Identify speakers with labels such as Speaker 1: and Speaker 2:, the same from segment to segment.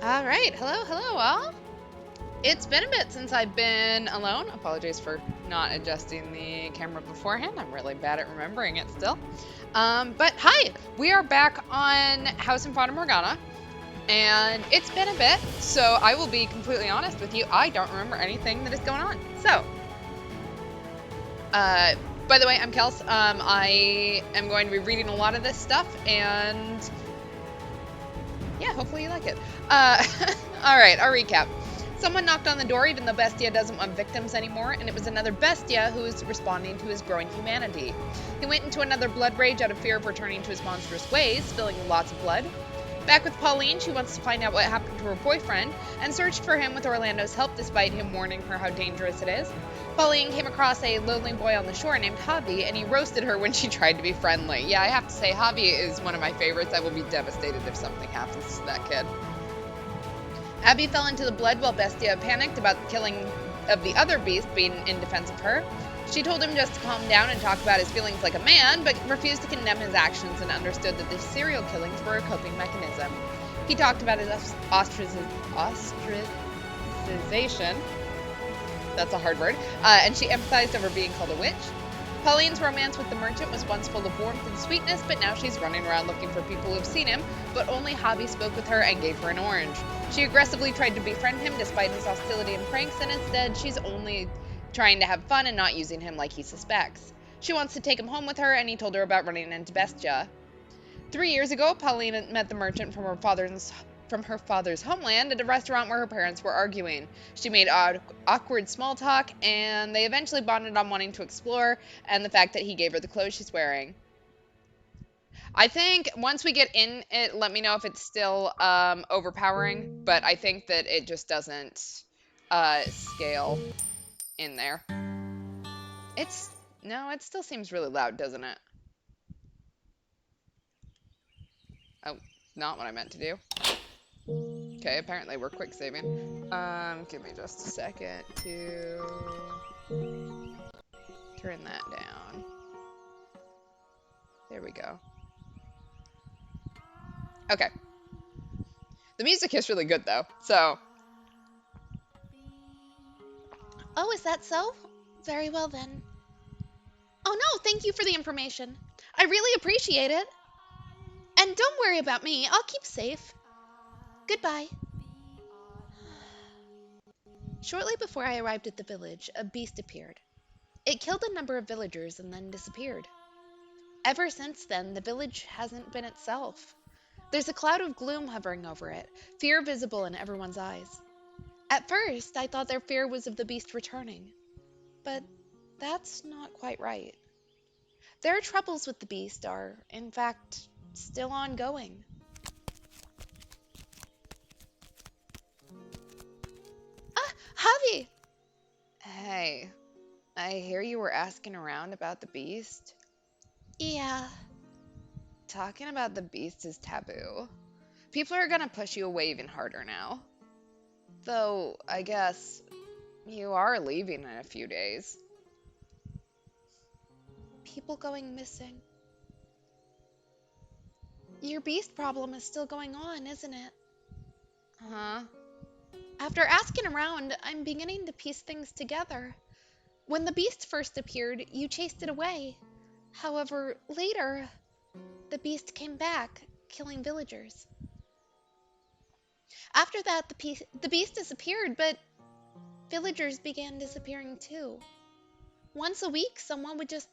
Speaker 1: All right, hello all. It's been a bit since I've been alone. Apologies for not adjusting the camera beforehand. I'm really bad at remembering it still. But hi, we are back on House and Fata Morgana, and it's been a bit, so I will be completely honest with you. I don't remember anything that is going on. So, by the way, I'm Kels. I am going to be reading a lot of this stuff, and yeah, hopefully you like it. All right, our recap. Someone knocked on the door even though Bestia doesn't want victims anymore, and it was another Bestia who was responding to his growing humanity. He went into another blood rage out of fear of returning to his monstrous ways, spilling lots of blood. Back with Pauline, she wants to find out what happened to her boyfriend, and searched for him with Orlando's help despite him warning her how dangerous it is. Pauline came across a lonely boy on the shore named Javi, and he roasted her when she tried to be friendly. Yeah, I have to say, Javi is one of my favorites. I will be devastated if something happens to that kid. Abby fell into the blood while Bestia panicked about the killing of the other beast being in defense of her. She told him just to calm down and talk about his feelings like a man, but refused to condemn his actions and understood that the serial killings were a coping mechanism. He talked about his ostracization. That's a hard word. And she empathized over being called a witch. Pauline's romance with the merchant was once full of warmth and sweetness, but now she's running around looking for people who have seen him, but only Javi spoke with her and gave her an orange. She aggressively tried to befriend him despite his hostility and pranks, and instead she's only trying to have fun and not using him like he suspects. She wants to take him home with her, and he told her about running into Bestia. 3 years ago, Pauline met the merchant from her father's homeland at a restaurant where her parents were arguing. She made awkward small talk, and they eventually bonded on wanting to explore and the fact that he gave her the clothes she's wearing. I think once we get in it, let me know if it's still overpowering, but I think that it just doesn't scale in there. No, it still seems really loud, doesn't it? Oh, not what I meant to do. Okay, apparently we're quick saving. Give me just a second to turn that down. There we go. Okay. The music is really good though, so.
Speaker 2: Oh, is that so? Very well then. Oh no, thank you for the information. I really appreciate it. And don't worry about me, I'll keep safe. Goodbye. Shortly before I arrived at the village, a beast appeared. It killed a number of villagers and then disappeared. Ever since then, the village hasn't been itself. There's a cloud of gloom hovering over it, fear visible in everyone's eyes. At first, I thought their fear was of the beast returning, but that's not quite right. Their troubles with the beast are, in fact, still ongoing. Ah, Javi!
Speaker 1: Hey, I hear you were asking around about the beast.
Speaker 2: Yeah,
Speaker 1: Talking about the beast is taboo. People are gonna push you away even harder now. Though, I guess, you are leaving in a few days.
Speaker 2: people going missing. Your beast problem is still going on, isn't it?
Speaker 1: Huh?
Speaker 2: After asking around, I'm beginning to piece things together. When the beast first appeared, you chased it away. However, later, the beast came back, killing villagers. After that, the beast disappeared, but villagers began disappearing too. Once a week, someone would just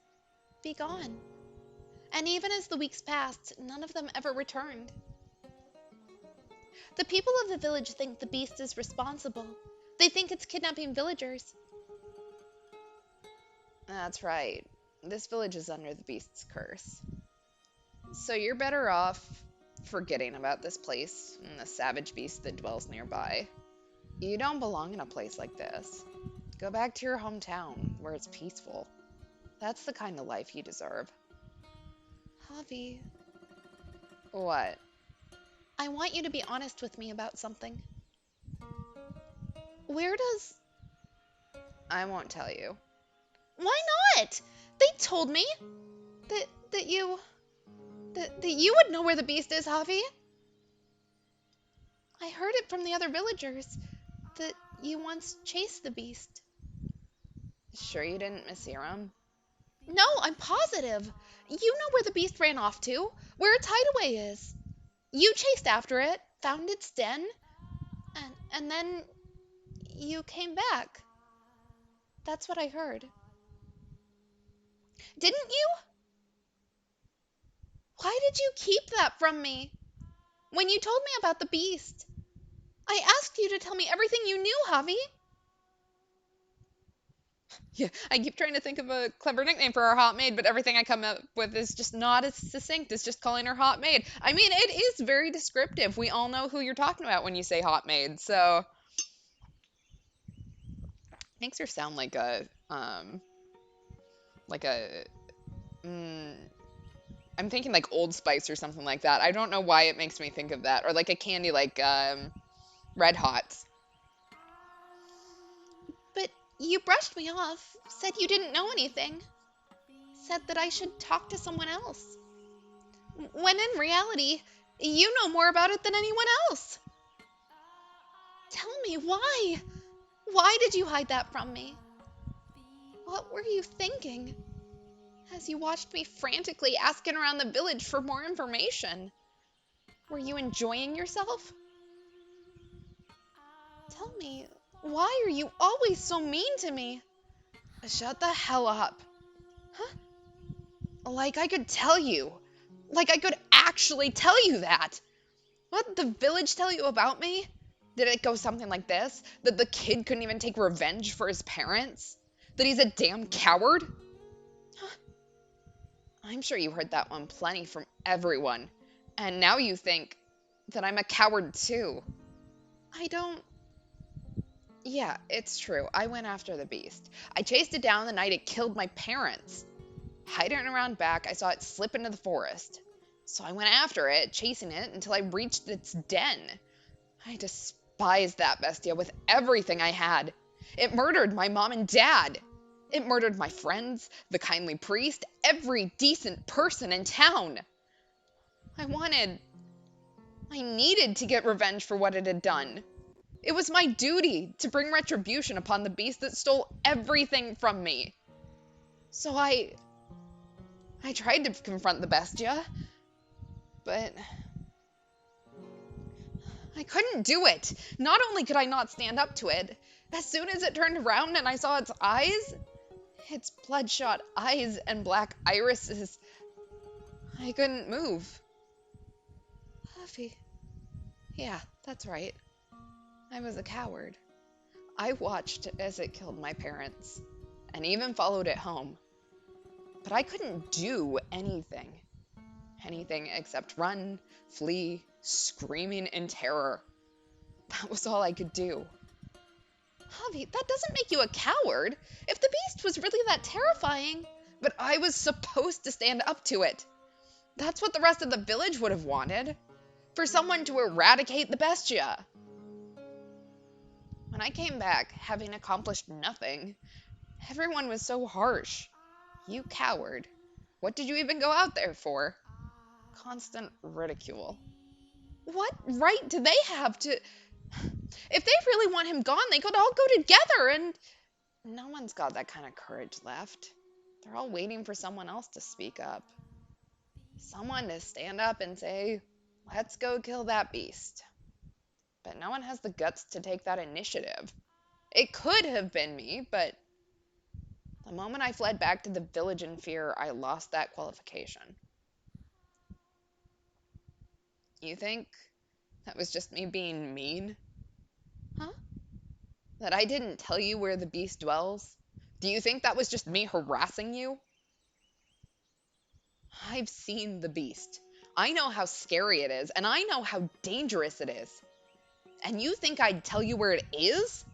Speaker 2: be gone. And even as the weeks passed, none of them ever returned. The people of the village think the beast is responsible. They think it's kidnapping villagers.
Speaker 1: That's right. This village is under the beast's curse. So you're better off forgetting about this place and the savage beast that dwells nearby. You don't belong in a place like this. Go back to your hometown, where it's peaceful. That's the kind of life you deserve.
Speaker 2: Javi,
Speaker 1: What?
Speaker 2: I want you to be honest with me about something. Where does...
Speaker 1: I won't tell you.
Speaker 2: Why not? They told me that you... that you would know where the beast is, Javi. I heard it from the other villagers that you once chased the beast.
Speaker 1: Sure you didn't mishear him?
Speaker 2: No, I'm positive. You know where the beast ran off to, where its hideaway is. You chased after it, found its den, and then you came back. That's what I heard. Didn't you? Why did you keep that from me? When you told me about the beast, I asked you to tell me everything you knew, Javi.
Speaker 1: Yeah, I keep trying to think of a clever nickname for our hot maid, but everything I come up with is just not as succinct as just calling her hot maid. I mean, it is very descriptive. We all know who you're talking about when you say hot maid, so makes her sound like a mm, I'm thinking like Old Spice or something like that. I don't know why it makes me think of that, or like a candy like Red Hots.
Speaker 2: But you brushed me off, said you didn't know anything, said that I should talk to someone else. When in reality, you know more about it than anyone else. Tell me why? Why did you hide that from me? What were you thinking as you watched me frantically asking around the village for more information? Were you enjoying yourself? Tell me, why are you always so mean to me?
Speaker 1: Shut the hell up.
Speaker 2: Huh?
Speaker 1: Like I could tell you. Like I could actually tell you that. What did the village tell you about me? Did it go something like this? That the kid couldn't even take revenge for his parents? That he's a damn coward? I'm sure you heard that one plenty from everyone. And now you think that I'm a coward too.
Speaker 2: I don't.
Speaker 1: Yeah, it's true. I went after the beast. I chased it down the night it killed my parents. Hiding around back, I saw it slip into the forest. So I went after it, chasing it until I reached its den. I despised that bestia with everything I had. It murdered my mom and dad. It murdered my friends, the kindly priest, every decent person in town. I wanted, I needed to get revenge for what it had done. It was my duty to bring retribution upon the beast that stole everything from me. So I tried to confront the bestia, but I couldn't do it. Not only could I not stand up to it, as soon as it turned around and I saw its bloodshot eyes and black irises, I couldn't move.
Speaker 2: Huffy.
Speaker 1: Yeah, that's right. I was a coward. I watched as it killed my parents, and even followed it home. But I couldn't do anything. Anything except run, flee, screaming in terror. That was all I could do.
Speaker 2: Javi, that doesn't make you a coward. If the beast was really that terrifying.
Speaker 1: But I was supposed to stand up to it. That's what the rest of the village would have wanted. For someone to eradicate the bestia. When I came back, having accomplished nothing, everyone was so harsh. You coward. What did you even go out there for? Constant ridicule.
Speaker 2: What right do they have to. If they really want him gone, they could all go together and.
Speaker 1: No one's got that kind of courage left. They're all waiting for someone else to speak up. Someone to stand up and say, let's go kill that beast. But no one has the guts to take that initiative. It could have been me, but the moment I fled back to the village in fear, I lost that qualification. You think that was just me being mean?
Speaker 2: Huh?
Speaker 1: That I didn't tell you where the beast dwells? Do you think that was just me harassing you? I've seen the beast. I know how scary it is, and I know how dangerous it is. And you think I'd tell you where it is?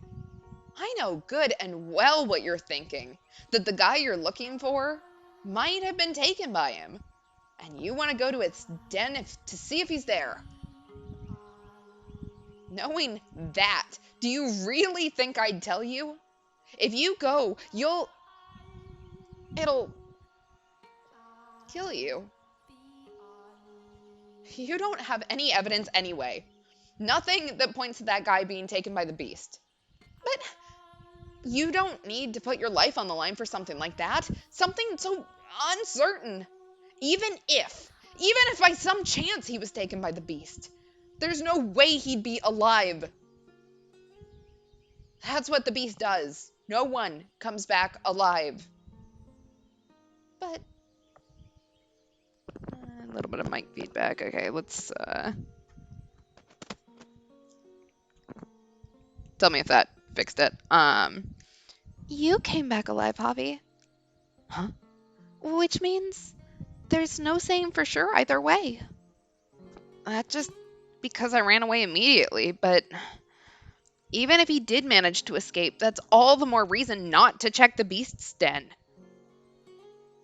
Speaker 1: I know good and well what you're thinking. That the guy you're looking for might have been taken by him. And you want to go to its den to see if he's there. Knowing that, do you really think I'd tell you? If you go, it'll kill you. You don't have any evidence anyway. Nothing that points to that guy being taken by the beast. But you don't need to put your life on the line for something like that. Something so uncertain. Even if by some chance he was taken by the beast, there's no way he'd be alive. That's what the beast does. No one comes back alive. But a little bit of mic feedback. Okay, let's tell me if that fixed it. You came back alive, Javi. Huh? Which means there's no saying for sure either way. That's just because I ran away immediately, but even if he did manage to escape, that's all the more reason not to check the beast's den.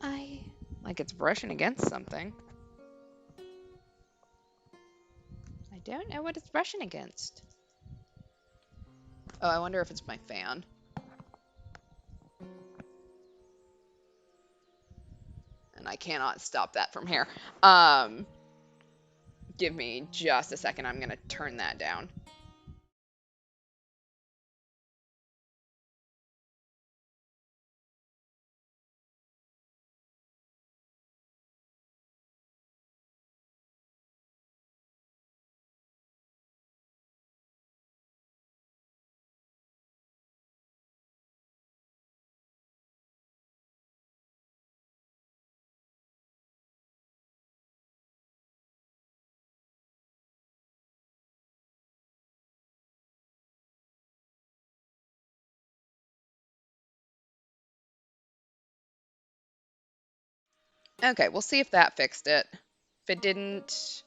Speaker 1: Like it's brushing against something. I don't know what it's brushing against. Oh, I wonder if it's my fan. And I cannot stop that from here. Give me just a second. I'm going to turn that down. Okay, we'll see if that fixed it. If it didn't,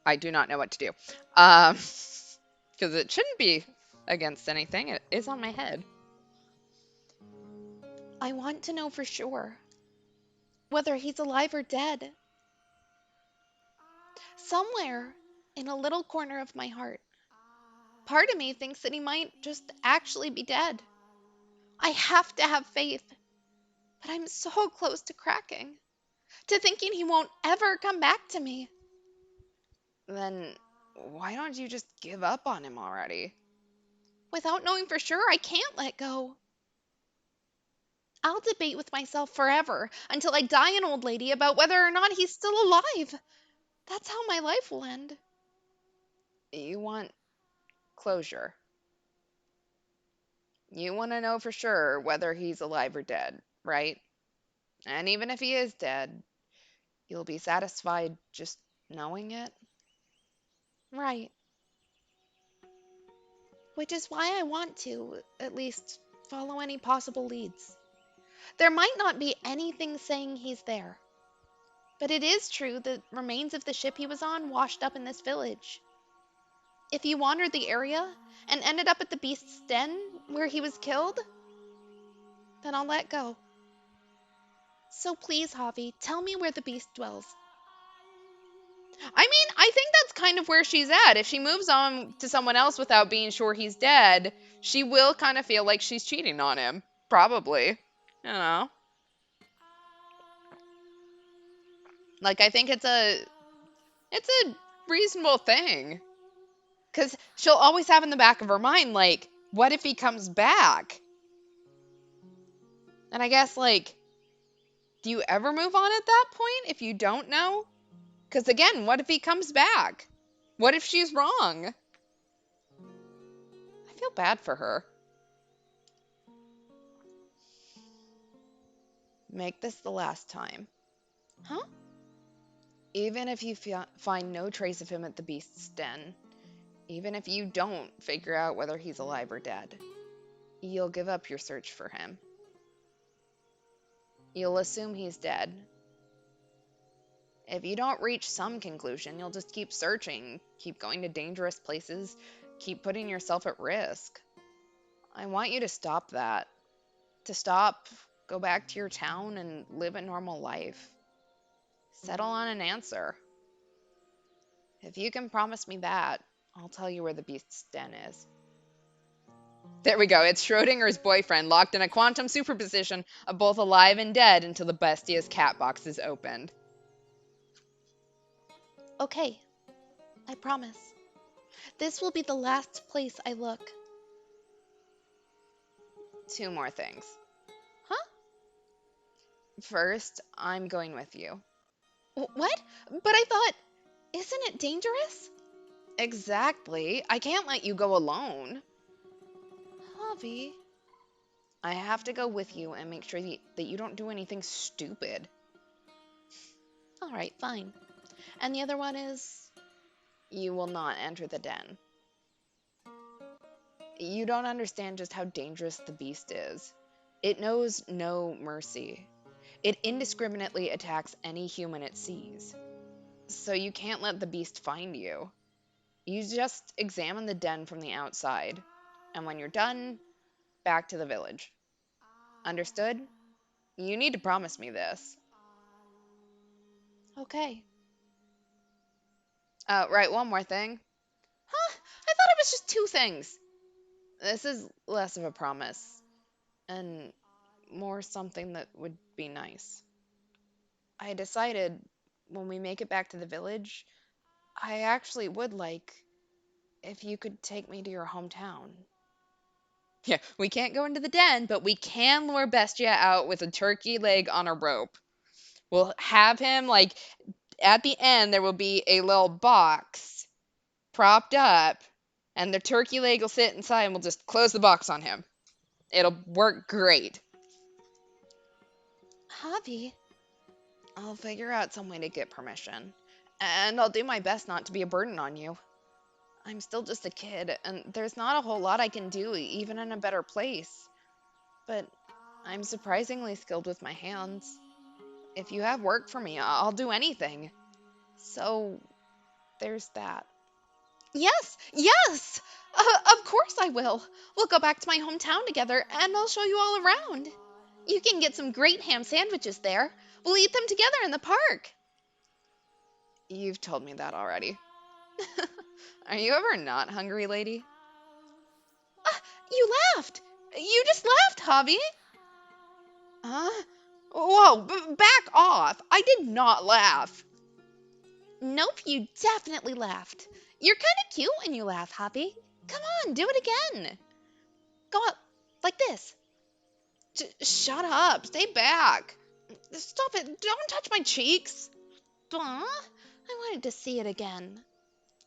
Speaker 1: I do not know what to do. Because it shouldn't be against anything. It is on my head. I want to know for sure whether he's alive or dead. Somewhere in a little corner of my heart, part of me thinks that he might just actually be dead. I have to have faith, but I'm so close to cracking, to thinking he won't ever come back to me. Then why don't you just give up on him already? Without knowing for sure, I can't let go. I'll debate with myself forever until I die an old lady about whether or not he's still alive. That's how my life will end. You want closure. You want to know for sure whether he's alive or dead, right? And even if he is dead, you'll be satisfied just knowing it? Right. Which is why I want to, at least, follow any possible leads. There might not be anything saying he's there, but it is true that remains of the ship he was on washed up in this village. If you wandered the area and ended up at the beast's den where he was killed, then I'll let go. So please, Javi, tell me where the beast dwells. I mean, I think that's kind of where she's at. If she moves on to someone else without being sure he's dead, she will kind of feel like she's cheating on him. Probably. You know. Like, I think it's a reasonable thing. Because she'll always have in the back of her mind, like, what if he comes back? And I guess, like, do you ever move on at that point if you don't know? Because again, what if he comes back? What if she's wrong? I feel bad for her. Make this the last time. Huh? Even if you find no trace of him at the beast's den, even if you don't figure out whether he's alive or dead, you'll give up your search for him. You'll assume he's dead. If you don't reach some conclusion, you'll just keep searching, keep going to dangerous places, keep putting yourself at risk. I want you to stop that. To stop, go back to your town and live a normal life. Settle on an answer. If you can promise me that, I'll tell you where the beast's den is. There we go. It's Schrodinger's boyfriend locked in a quantum superposition of both alive and dead until the bestia's cat box is opened. Okay, I promise.
Speaker 2: This will be the last place I look.
Speaker 1: Two more things.
Speaker 2: Huh?
Speaker 1: First, I'm going with you.
Speaker 2: What? But I thought, isn't it dangerous?
Speaker 1: Exactly. I can't let you go alone.
Speaker 2: Javi.
Speaker 1: I have to go with you and make sure that you don't do anything stupid.
Speaker 2: All right, fine. And the other one is.
Speaker 1: You will not enter the den. You don't understand just how dangerous the beast is. It knows no mercy. It indiscriminately attacks any human it sees. So you can't let the beast find you. You just examine the den from the outside. And when you're done, back to the village. Understood? You need to promise me this.
Speaker 2: Okay.
Speaker 1: Right, one more thing.
Speaker 2: Huh? I thought it was just two things.
Speaker 1: This is less of a promise, and more something that would be nice. I decided when we make it back to the village, I actually would like if you could take me to your hometown. Yeah, we can't go into the den, but we can lure Bestia out with a turkey leg on a rope. We'll have him, like, at the end, there will be a little box propped up, and the turkey leg will sit inside, and we'll just close the box on him. It'll work great.
Speaker 2: Javi.
Speaker 1: I'll figure out some way to get permission. And I'll do my best not to be a burden on you. I'm still just a kid, and there's not a whole lot I can do, even in a better place. But I'm surprisingly skilled with my hands. If you have work for me, I'll do anything. So, there's that.
Speaker 2: Yes, yes! Of course I will. We'll go back to my hometown together and I'll show you all around. You can get some great ham sandwiches there. We'll eat them together in the park.
Speaker 1: You've told me that already. Are you ever not hungry, lady?
Speaker 2: You laughed. You just laughed, Javi.
Speaker 1: Huh? Whoa, back off! I did not laugh.
Speaker 2: Nope, you definitely laughed. You're kind of cute when you laugh, Javi. Come on, do it again. Go up, like this.
Speaker 1: Shut up! Stay back! Stop it! Don't touch my cheeks!
Speaker 2: Aw, I wanted to see it again.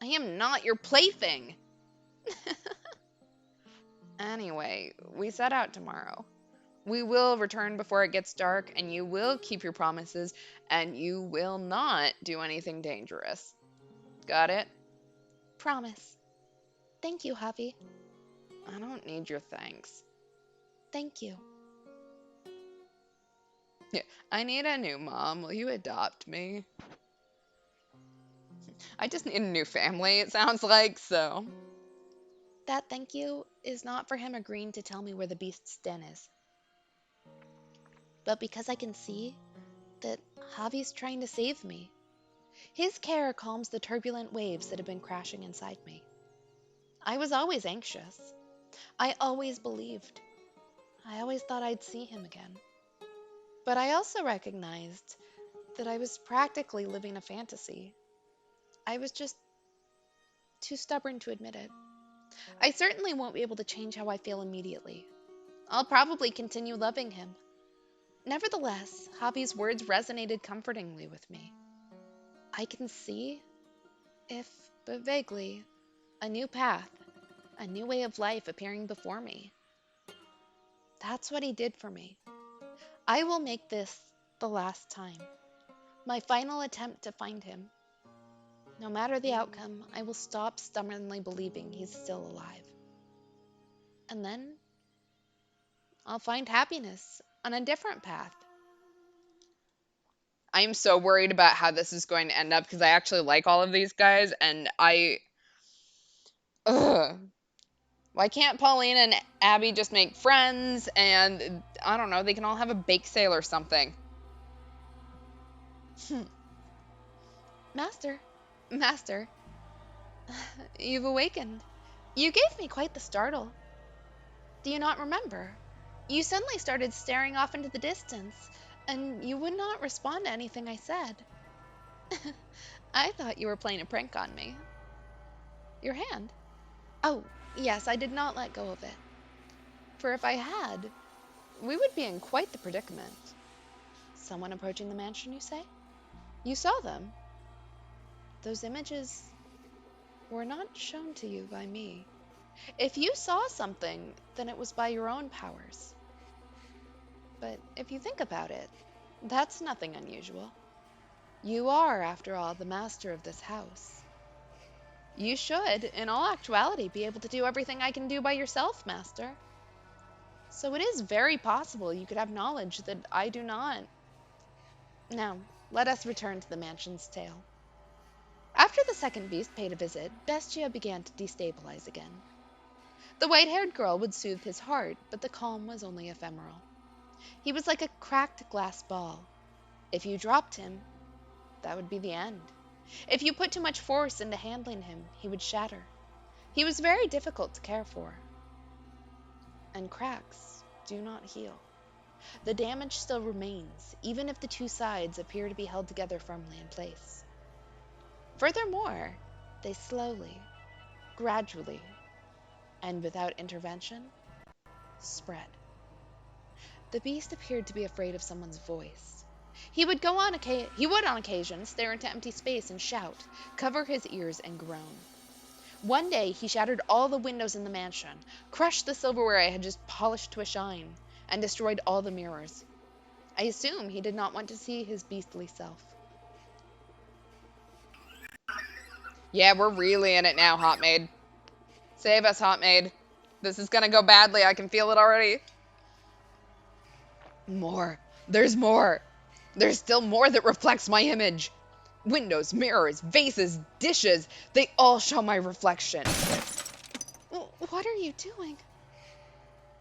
Speaker 1: I am not your plaything! Anyway, we set out tomorrow. We will return before it gets dark, and you will keep your promises, and you will not do anything dangerous. Got it?
Speaker 2: Promise. Thank you, Javi.
Speaker 1: I don't need your thanks.
Speaker 2: Thank you.
Speaker 1: Yeah, I need a new mom. Will you adopt me? I just need a new family, it sounds like, so.
Speaker 2: That thank you is not for him agreeing to tell me where the beast's den is, but because I can see that Javi's trying to save me. His care calms the turbulent waves that have been crashing inside me. I was always anxious. I always believed. I always thought I'd see him again. But I also recognized that I was practically living a fantasy. I was just too stubborn to admit it. I certainly won't be able to change how I feel immediately. I'll probably continue loving him. Nevertheless, Javi's words resonated comfortingly with me. I can see, if but vaguely, a new path, a new way of life appearing before me. That's what he did for me. I will make this the last time, my final attempt to find him. No matter the outcome, I will stop stubbornly believing he's still alive. And then I'll find happiness on a different path.
Speaker 1: I'm so worried about how this is going to end up because I actually like all of these guys, and Ugh. Why can't Pauline and Abby just make friends and, I don't know, they can all have a bake sale or something?
Speaker 2: Master, Master, you've awakened. You gave me quite the startle. Do you not remember? You suddenly started staring off into the distance, and you would not respond to anything I said. I thought you were playing a prank on me. Your hand? Oh, yes, I did not let go of it. For if I had, we would be in quite the predicament. Someone approaching the mansion, you say? You saw them. Those images were not shown to you by me. If you saw something, then it was by your own powers. But if you think about it, that's nothing unusual. You are, after all, the master of this house. You should, in all actuality, be able to do everything I can do by yourself, master. So it is very possible you could have knowledge that I do not. Now, let us return to the mansion's tale. After the second beast paid a visit, Bestia began to destabilize again. The white haired girl would soothe his heart, but the calm was only ephemeral. He was like a cracked glass ball. If you dropped him, that would be the end. If you put too much force into handling him, he would shatter. He was very difficult to care for. And cracks do not heal. The damage still remains, even if the two sides appear to be held together firmly in place. Furthermore, they slowly, gradually, and without intervention, spread. The beast appeared to be afraid of someone's voice. He would on occasion stare into empty space and shout, cover his ears and groan. One day he shattered all the windows in the mansion, crushed the silverware I had just polished to a shine, and destroyed all the mirrors. I assume he did not want to see his beastly self.
Speaker 1: Yeah, we're really in it now, Hot Maid. Save us, Hot Maid. This is gonna go badly. I can feel it already. More. There's more. There's still more that reflects my image. Windows, mirrors, vases, dishes, they all show my reflection.
Speaker 2: What are you doing?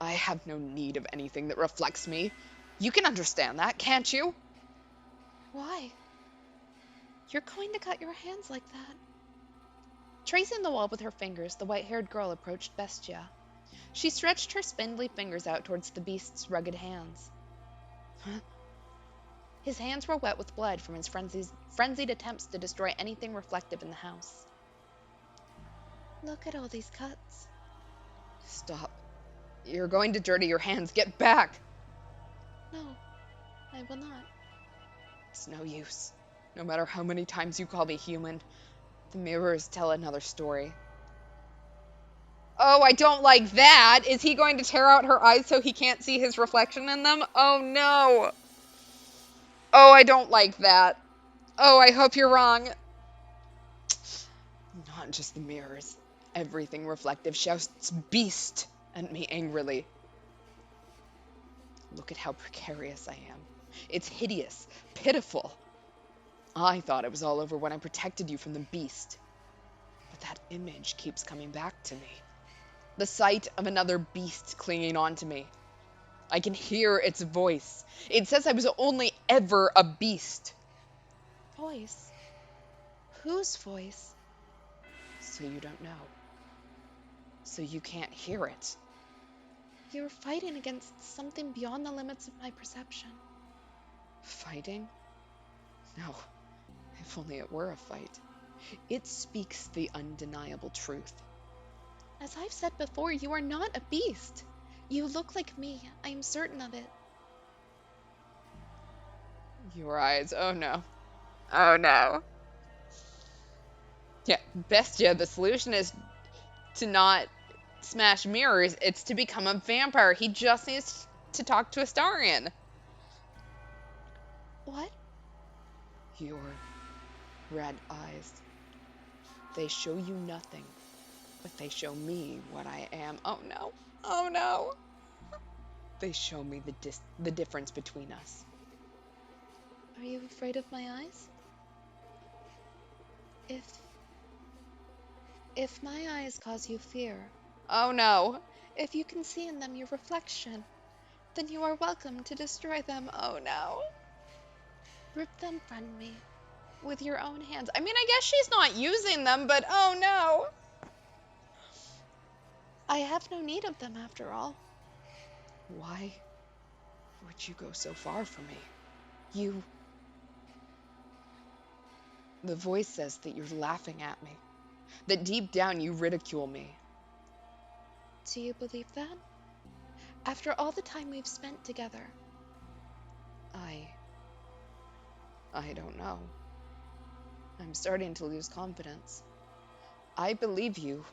Speaker 1: I have no need of anything that reflects me. You can understand that, can't you?
Speaker 2: Why? You're going to cut your hands like that. Tracing the wall with her fingers, the white haired girl approached Bestia. She stretched her spindly fingers out towards the beast's rugged hands.
Speaker 1: Huh?
Speaker 2: His hands were wet with blood from his frenzied attempts to destroy anything reflective in the house. Look at all these cuts.
Speaker 1: Stop. You're going to dirty your hands. Get back.
Speaker 2: No, I will not.
Speaker 1: It's no use. No matter how many times you call me human, the mirrors tell another story. Oh, I don't like that. Is he going to tear out her eyes so he can't see his reflection in them? Oh, no. Oh, I don't like that. Oh, I hope you're wrong. Not just the mirrors. Everything reflective shouts beast at me angrily. Look at how precarious I am. It's hideous, pitiful. I thought it was all over when I protected you from the beast. But that image keeps coming back to me. The sight of another beast clinging on to me. I can hear its voice. It says I was only ever a beast.
Speaker 2: Voice? Whose voice?
Speaker 1: So you don't know. So you can't hear it.
Speaker 2: You're fighting against something beyond the limits of my perception.
Speaker 1: Fighting? No. If only it were a fight. It speaks the undeniable truth.
Speaker 2: As I've said before, you are not a beast. You look like me. I am certain of it.
Speaker 1: Your eyes. Oh no. Oh no. Yeah, Bestia, the solution is to not smash mirrors, it's to become a vampire. He just needs to talk to Astarion.
Speaker 2: What?
Speaker 1: Your red eyes. They show you nothing, but they show me what I am. Oh no. Oh no. They show me the difference between us.
Speaker 2: Are you afraid of my eyes? If my eyes cause you fear,
Speaker 1: Oh no.
Speaker 2: if you can see in them your reflection, then you are welcome to destroy them.
Speaker 1: Oh no.
Speaker 2: Rip them from me with your own hands.
Speaker 1: I mean, I guess she's not using them, but oh no.
Speaker 2: I have no need of them after all.
Speaker 1: Why would you go so far from me? You. The voice says that you're laughing at me. that deep down you ridicule me.
Speaker 2: Do you believe that? After all the time we've spent together,
Speaker 1: I. I don't know. I'm starting to lose confidence. I believe you.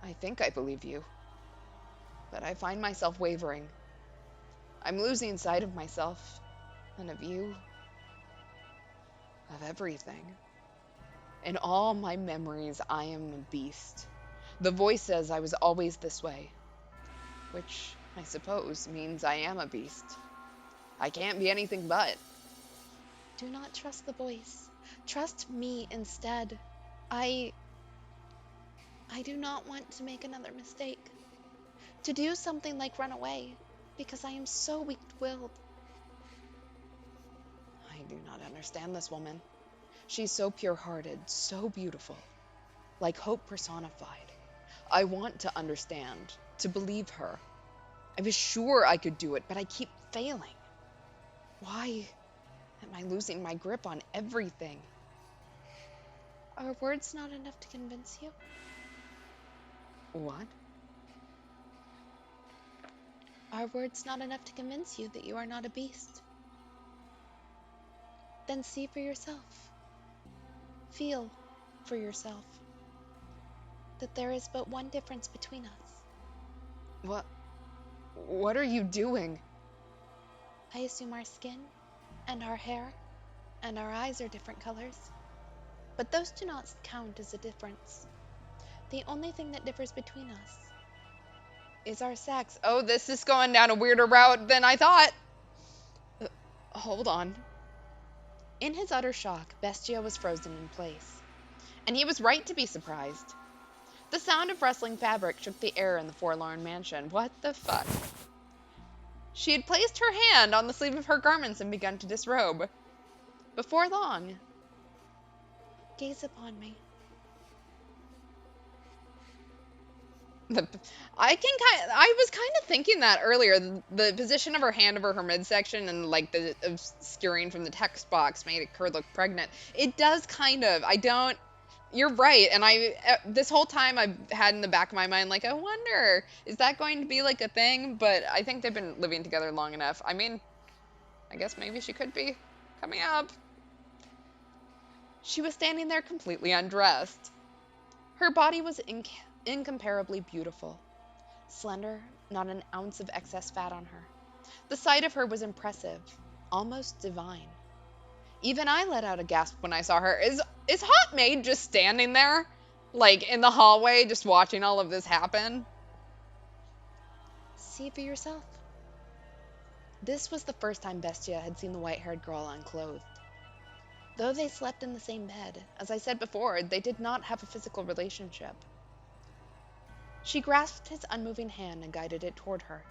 Speaker 1: I think I believe you. But I find myself wavering. I'm losing sight of myself and of you, of everything. In all my memories, I am a beast. The voice says I was always this way, which I suppose means I am a beast. I can't be anything but.
Speaker 2: do not trust the voice. Trust me instead. I I do not want to make another mistake. To do something like run away, because I am so weak-willed.
Speaker 1: I do not understand this woman. She's so pure-hearted, so beautiful, like hope personified. I want to understand, to believe her. I was sure I could do it, but I keep failing. Why am I losing my grip on everything?
Speaker 2: Are words not enough to convince you?
Speaker 1: What?
Speaker 2: Are words not enough to convince you that you are not a beast? Then see for yourself. Feel for yourself that there is but one difference between us.
Speaker 1: What? What are you doing?
Speaker 2: I assume our skin and our hair and our eyes are different colors, but those do not count as a difference. The only thing that differs between us is our sex.
Speaker 1: Oh, this is going down a weirder route than I thought. Uh, Hold on. In his utter shock, Bestia was frozen in place, and he was right to be surprised. The sound of rustling fabric shook the air in the forlorn mansion. What the fuck? She had placed her hand on the sleeve of her garments and begun to disrobe. Before long,
Speaker 2: Gaze upon me.
Speaker 1: the, I was kind of thinking that earlier. The position of her hand over her midsection and like the obscuring from the text box made her look pregnant. It does kind of. I don't. You're right, and this whole time I've had in the back of my mind like I wonder is that going to be like a thing? But I think they've been living together long enough. I mean, I guess maybe she could be coming up. She was standing there completely undressed. Her body was incomparably beautiful, slender, not an ounce of excess fat on her. The sight of her was impressive, almost divine. Even I let out a gasp when I saw her. Is Hot Maid just standing there, like in the hallway, just watching all of this happen?
Speaker 2: See for yourself. This was the first time Bestia had seen the white-haired girl unclothed. Though they slept in the same bed, as I said before, they did not have a physical relationship. She grasped his unmoving hand and guided it toward her.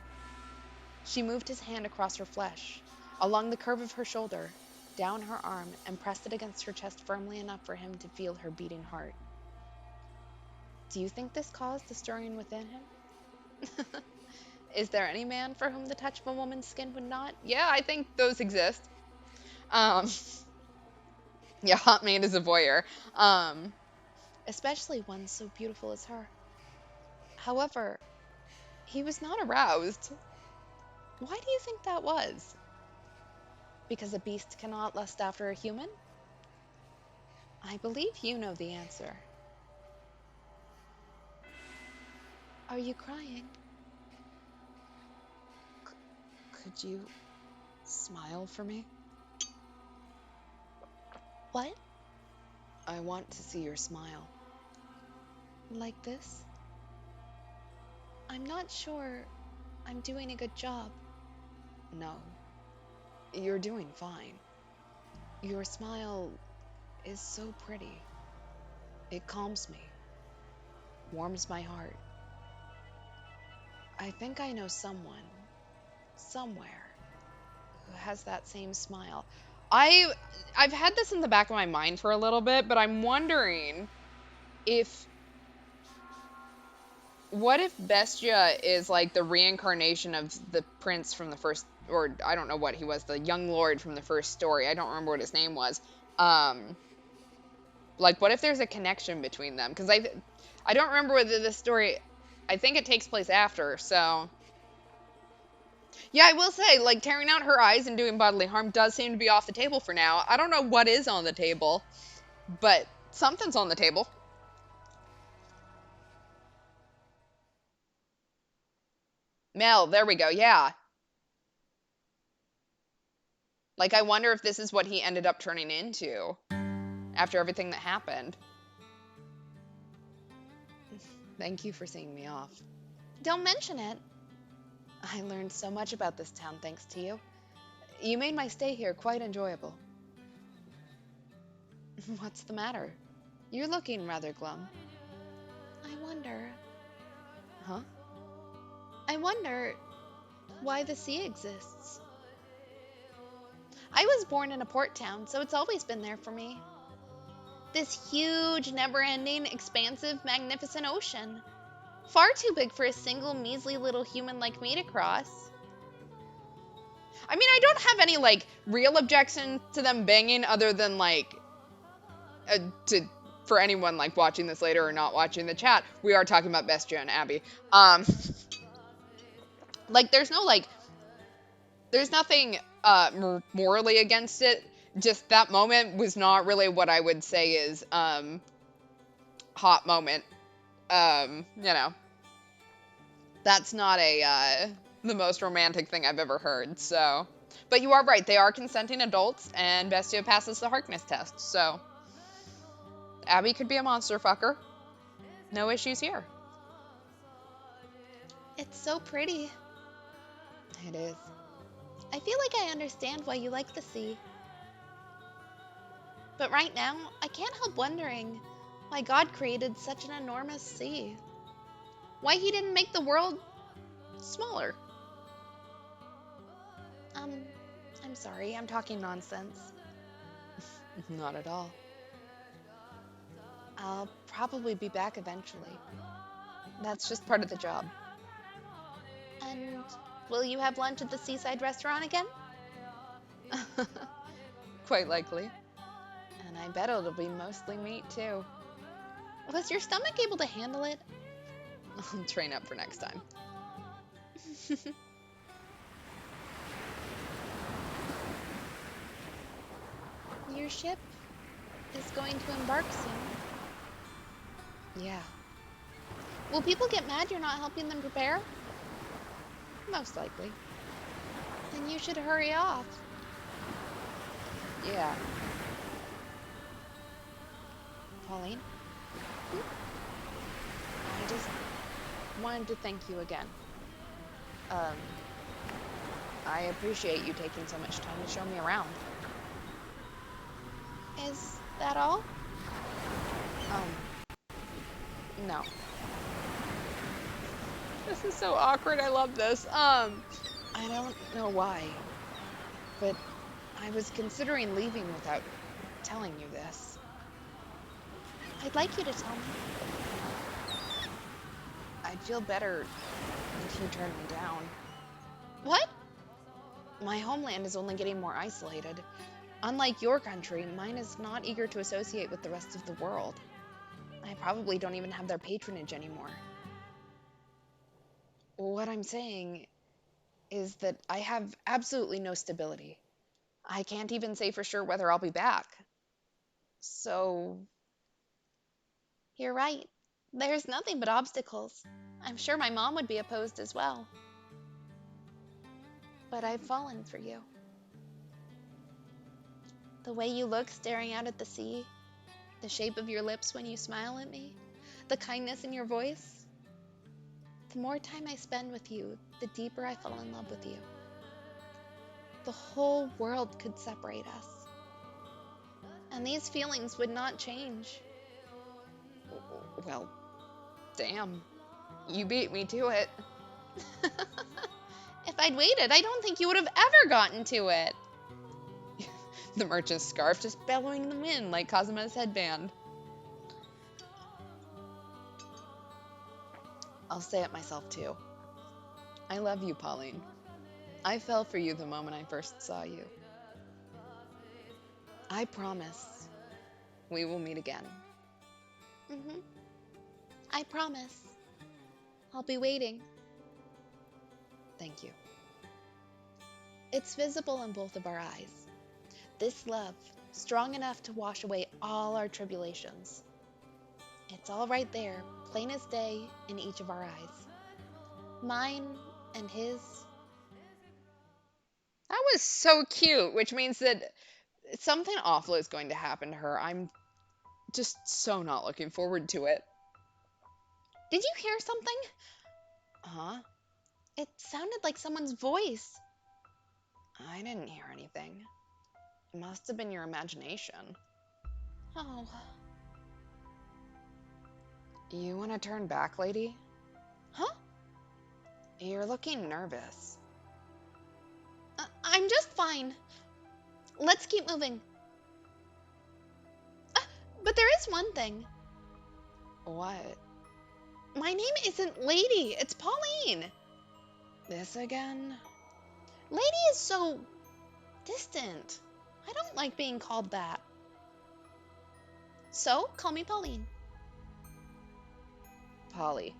Speaker 2: She moved his hand across her flesh, along the curve of her shoulder, down her arm, and pressed it against her chest firmly enough for him to feel her beating heart. Do you think this caused a stirring within him? Is there any man for whom the touch of a woman's skin would not?
Speaker 1: Yeah, I think those exist. Um, yeah, Hot Maid is a voyeur.
Speaker 2: Especially one so beautiful as her. However,
Speaker 1: He was not aroused.
Speaker 2: why do you think that was? Because a beast cannot lust after a human? I believe you know the answer. Are you crying?
Speaker 1: Could you smile for me?
Speaker 2: What?
Speaker 1: I want to see your smile.
Speaker 2: Like this? I'm not sure I'm doing a good job.
Speaker 1: No, you're doing fine. Your smile is so pretty. It calms me, warms my heart. I think I know someone, somewhere, who has that same smile. I've had this in the back of my mind for a little bit, but I'm wondering if what if Bestia is like the reincarnation of the prince from the first, or I don't know what he was, the young lord from the first story. I don't remember what his name was. Um, Like, what if there's a connection between them? Because I don't remember whether this story. I think it takes place after. So yeah, I will say, like, tearing out her eyes and doing bodily harm does seem to be off the table for now. I don't know what is on the table, but something's on the table. Mel, there we go. Yeah. Like, I wonder if this is what he ended up turning into after everything that happened. Thank you for seeing me off.
Speaker 2: Don't mention it.
Speaker 1: I learned so much about this town thanks to you. You made my stay here quite enjoyable. What's the matter? You're looking rather glum.
Speaker 2: I wonder.
Speaker 1: Huh?
Speaker 2: I wonder why the sea exists. I was born in a port town, so it's always been there for me. This huge, never ending, expansive, magnificent ocean. Far too big for a single measly little human like me to cross.
Speaker 1: I mean, I don't have any, like, real objection to them banging other than, like, to for anyone, like, watching this later or not watching the chat, we are talking about Bestia and Abby. Like, there's nothing morally against it. Just that moment was not really what I would say is hot moment. You know, that's not a the most romantic thing I've ever heard. So, but you are right. They are consenting adults, and Bestia passes the Harkness test. So, Abby could be a monster fucker. No issues here.
Speaker 2: It's so pretty.
Speaker 1: It is.
Speaker 2: I feel like I understand why you like the sea. But right now, I can't help wondering why God created such an enormous sea. Why he didn't make the world smaller. Um, I'm sorry, I'm talking nonsense.
Speaker 1: Not at all.
Speaker 2: I'll probably be back eventually.
Speaker 1: That's just part of the job.
Speaker 2: And will you have lunch at the seaside restaurant again?
Speaker 1: Quite likely. And I bet it'll be mostly meat, too.
Speaker 2: Was your stomach able to handle it?
Speaker 1: I'll train up for next time.
Speaker 2: Your ship is going to embark soon.
Speaker 1: Yeah.
Speaker 2: Will people get mad you're not helping them prepare?
Speaker 1: Most likely.
Speaker 2: Then you should hurry off.
Speaker 1: Yeah. Pauline? I just wanted to thank you again. I appreciate you taking so much time to show me around.
Speaker 2: Is that all?
Speaker 1: No. This is so awkward. I love this. I don't know why, but I was considering leaving without telling you this.
Speaker 2: I'd like you to tell me.
Speaker 1: I'd feel better if you turned me down.
Speaker 2: What?
Speaker 1: My homeland is only getting more isolated. Unlike your country, mine is not eager to associate with the rest of the world. I probably don't even have their patronage anymore. What I'm saying is that I have absolutely no stability. I can't even say for sure whether I'll be back. So,
Speaker 2: You're right. There's nothing but obstacles. I'm sure my mom would be opposed as well. But I've fallen for you. The way you look staring out at the sea, the shape of your lips when you smile at me, the kindness in your voice. The more time I spend with you, the deeper I fall in love with you. The whole world could separate us. And these feelings would not change.
Speaker 1: well, damn. You beat me to it.
Speaker 2: If I'd waited, I don't think you would have ever gotten to it.
Speaker 1: The merchant's scarf just bellowing in the wind like Kazuma's headband. I'll say it myself too. I love you, Pauline. I fell for you the moment I first saw you. I promise We will meet again.
Speaker 2: Hmm. I promise. I'll be waiting.
Speaker 1: Thank you.
Speaker 2: It's visible in both of our eyes. This love, strong enough to wash away all our tribulations. It's all right there, plain as day, in each of our eyes. Mine and his.
Speaker 1: That was so cute, which means that something awful is going to happen to her. I'm just so not looking forward to it.
Speaker 2: Did you hear something?
Speaker 1: Huh?
Speaker 2: It sounded like someone's voice.
Speaker 1: I didn't hear anything. It must have been your imagination.
Speaker 2: Oh,
Speaker 1: You want to turn back, lady?
Speaker 2: huh?
Speaker 1: You're looking nervous.
Speaker 2: I'm just fine. Let's keep moving. Uh, but there is one thing.
Speaker 1: What?
Speaker 2: My name isn't Lady, it's Pauline.
Speaker 1: This again?
Speaker 2: Lady is so distant. I don't like being called that. So, call me Pauline.
Speaker 1: Polly.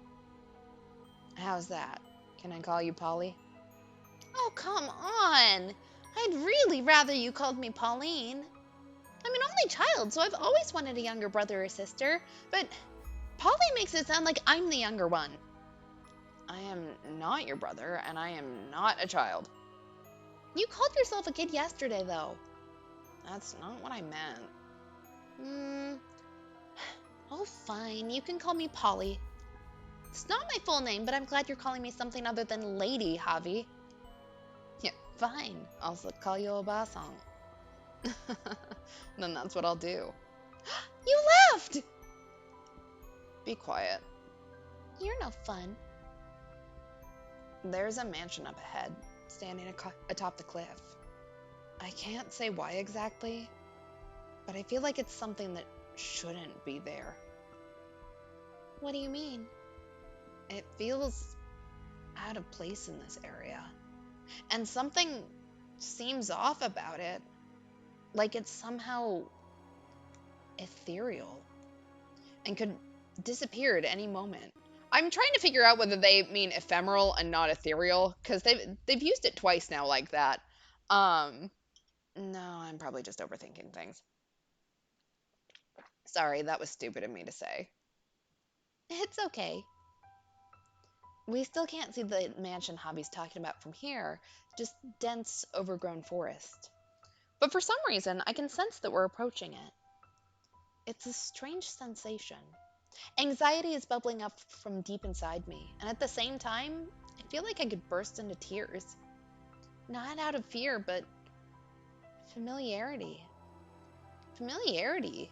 Speaker 1: How's that? Can I call you Polly?
Speaker 2: Oh, come on. I'd really rather you called me Pauline. I'm an only child, so I've always wanted a younger brother or sister, but Polly makes it sound like I'm the younger one.
Speaker 1: I am not your brother, and I am not a child.
Speaker 2: You called yourself a kid yesterday, though.
Speaker 1: That's not what I meant.
Speaker 2: Hmm. Oh, fine. You can call me Polly. It's not my full name, but I'm glad you're calling me something other than Lady, Javi.
Speaker 1: Yeah, fine. I'll call you a basong. Then that's what I'll do.
Speaker 2: You laughed!
Speaker 1: Be quiet.
Speaker 2: You're no fun.
Speaker 1: There's a mansion up ahead, standing atop the cliff. I can't say why exactly, but I feel like it's something that shouldn't be there.
Speaker 2: What do you mean?
Speaker 1: It feels out of place in this area, and something seems off about it, like it's somehow ethereal and could disappear at any moment. I'm trying to figure out whether they mean ephemeral and not ethereal, because they've used it twice now like that. Um, no, I'm probably just overthinking things. Sorry, that was stupid of me to say.
Speaker 2: It's okay.
Speaker 1: We still can't see the mansion Hobby's talking about from here, just dense, overgrown forest. But for some reason, I can sense that we're approaching it. It's a strange sensation. Anxiety is bubbling up from deep inside me, and at the same time, I feel like I could burst into tears. Not out of fear, but familiarity. Familiarity.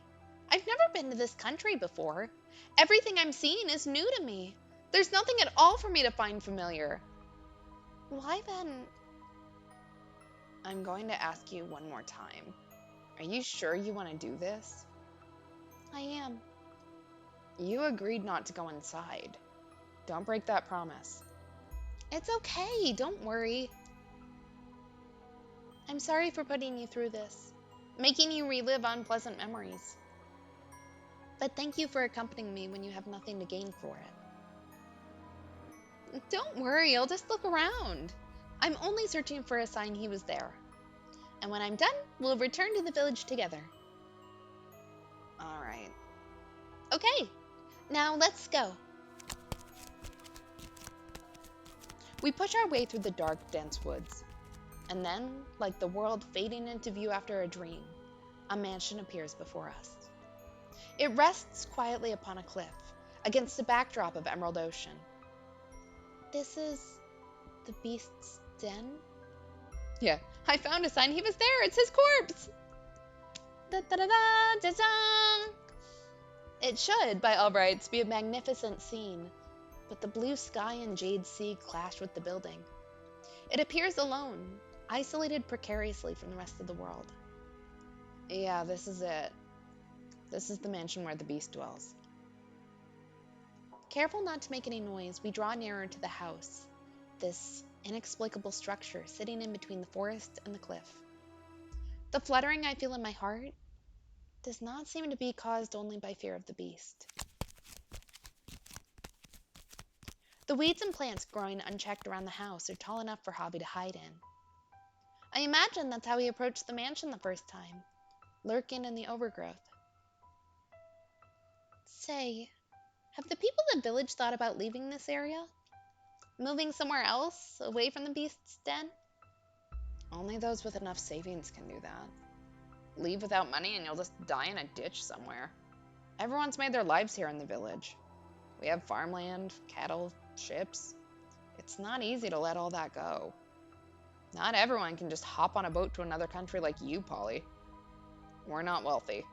Speaker 2: I've never been to this country before. Everything I'm seeing is new to me. There's nothing at all for me to find familiar. Why then?
Speaker 1: I'm going to ask you one more time. Are you sure you want to do this?
Speaker 2: I am.
Speaker 1: You agreed not to go inside. Don't break that promise.
Speaker 2: It's okay, don't worry. I'm sorry for putting you through this, making you relive unpleasant memories. But thank you for accompanying me when you have nothing to gain for it. Don't worry, I'll just look around. I'm only searching for a sign he was there. And when I'm done, we'll return to the village together.
Speaker 1: All right.
Speaker 2: Okay, now let's go.
Speaker 1: We push our way through the dark, dense woods. And then, like the world fading into view after a dream, a mansion appears before us. It rests quietly upon a cliff, against a backdrop of emerald ocean.
Speaker 2: This is the beast's den?
Speaker 1: Yeah, I found a sign. He was there. It's his corpse.
Speaker 2: Da da da da da da!
Speaker 1: It should, by all rights, be a magnificent scene, but the blue sky and jade sea clash with the building. It appears alone, isolated precariously from the rest of the world. Yeah, this is it. This is the mansion where the beast dwells. Careful not to make any noise, we draw nearer to the house, this inexplicable structure sitting in between the forest and the cliff. The fluttering I feel in my heart,
Speaker 2: does not seem to be caused only by fear of the beast. The weeds and plants growing unchecked around the house are tall enough for Hobby to hide in. I imagine that's how he approached the mansion the first time, lurking in the overgrowth. Say, have the people in the village thought about leaving this area? Moving somewhere else, away from the beast's den?
Speaker 1: Only those with enough savings can do that. Leave without money and you'll just die in a ditch somewhere. Everyone's made their lives here in the village. We have farmland, cattle, ships. It's not easy to let all that go. Not everyone can just hop on a boat to another country like you, Polly. We're not wealthy.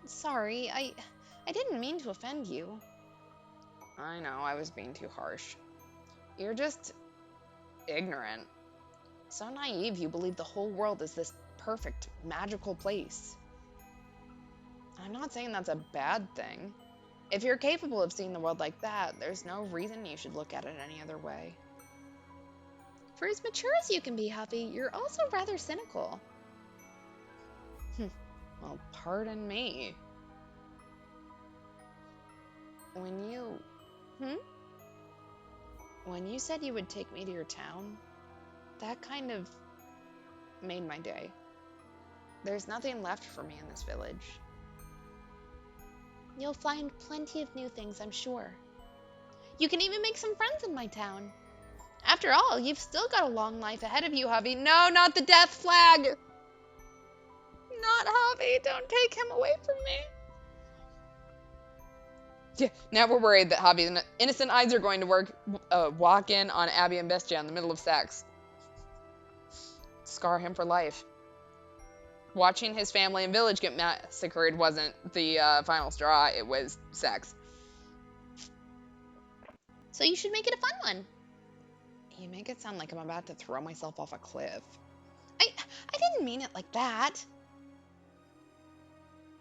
Speaker 2: Sorry, I didn't mean to offend you.
Speaker 1: I know, I was being too harsh. You're just ignorant. So naive you believe the whole world is this perfect, magical place. I'm not saying that's a bad thing. If you're capable of seeing the world like that, there's no reason you should look at it any other way.
Speaker 2: For as mature as you can be, Huffy, you're also rather cynical.
Speaker 1: Well, pardon me. When you... When you said you would take me to your town, that kind of made my day. There's nothing left for me in this village.
Speaker 2: You'll find plenty of new things, I'm sure. You can even make some friends in my town. After all, you've still got a long life ahead of you, Hubby. No, not the death flag!
Speaker 1: Not Hobby, don't take him away from me. Yeah, now we're worried that Hobby's innocent eyes are going to walk in on Abby and Bestia in the middle of sex. Scar him for life. Watching his family and village get massacred wasn't the final straw, it was sex.
Speaker 2: So you should make it a fun one.
Speaker 1: You make it sound like I'm about to throw myself off a cliff.
Speaker 2: I didn't mean it like that.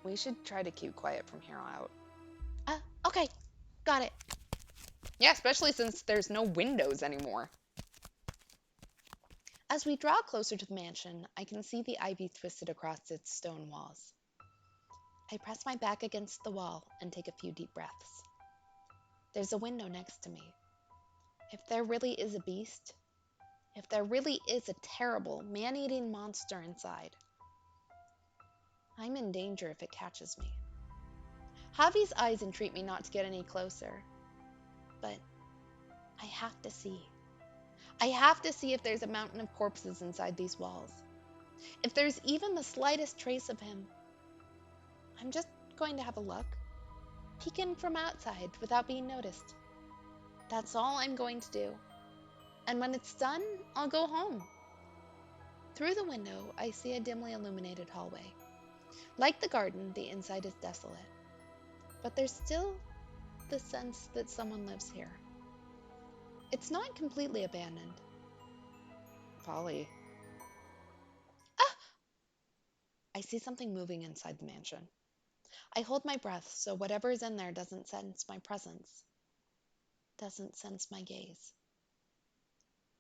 Speaker 1: We should try to keep quiet from here on out.
Speaker 2: Okay. Got it.
Speaker 1: Yeah, especially since there's no windows anymore.
Speaker 2: As we draw closer to the mansion, I can see the ivy twisted across its stone walls. I press my back against the wall and take a few deep breaths. There's a window next to me. If there really is a beast, if there really is a terrible, man-eating monster inside, I'm in danger if it catches me. Javi's eyes entreat me not to get any closer, but I have to see. I have to see if there's a mountain of corpses inside these walls. If there's even the slightest trace of him. I'm just going to have a look, peek in from outside without being noticed. That's all I'm going to do. And when it's done, I'll go home. Through the window, I see a dimly illuminated hallway. Like the garden, the inside is desolate. But there's still the sense that someone lives here. It's not completely abandoned.
Speaker 1: Polly.
Speaker 2: Ah! I see something moving inside the mansion. I hold my breath so whatever is in there doesn't sense my presence, doesn't sense my gaze.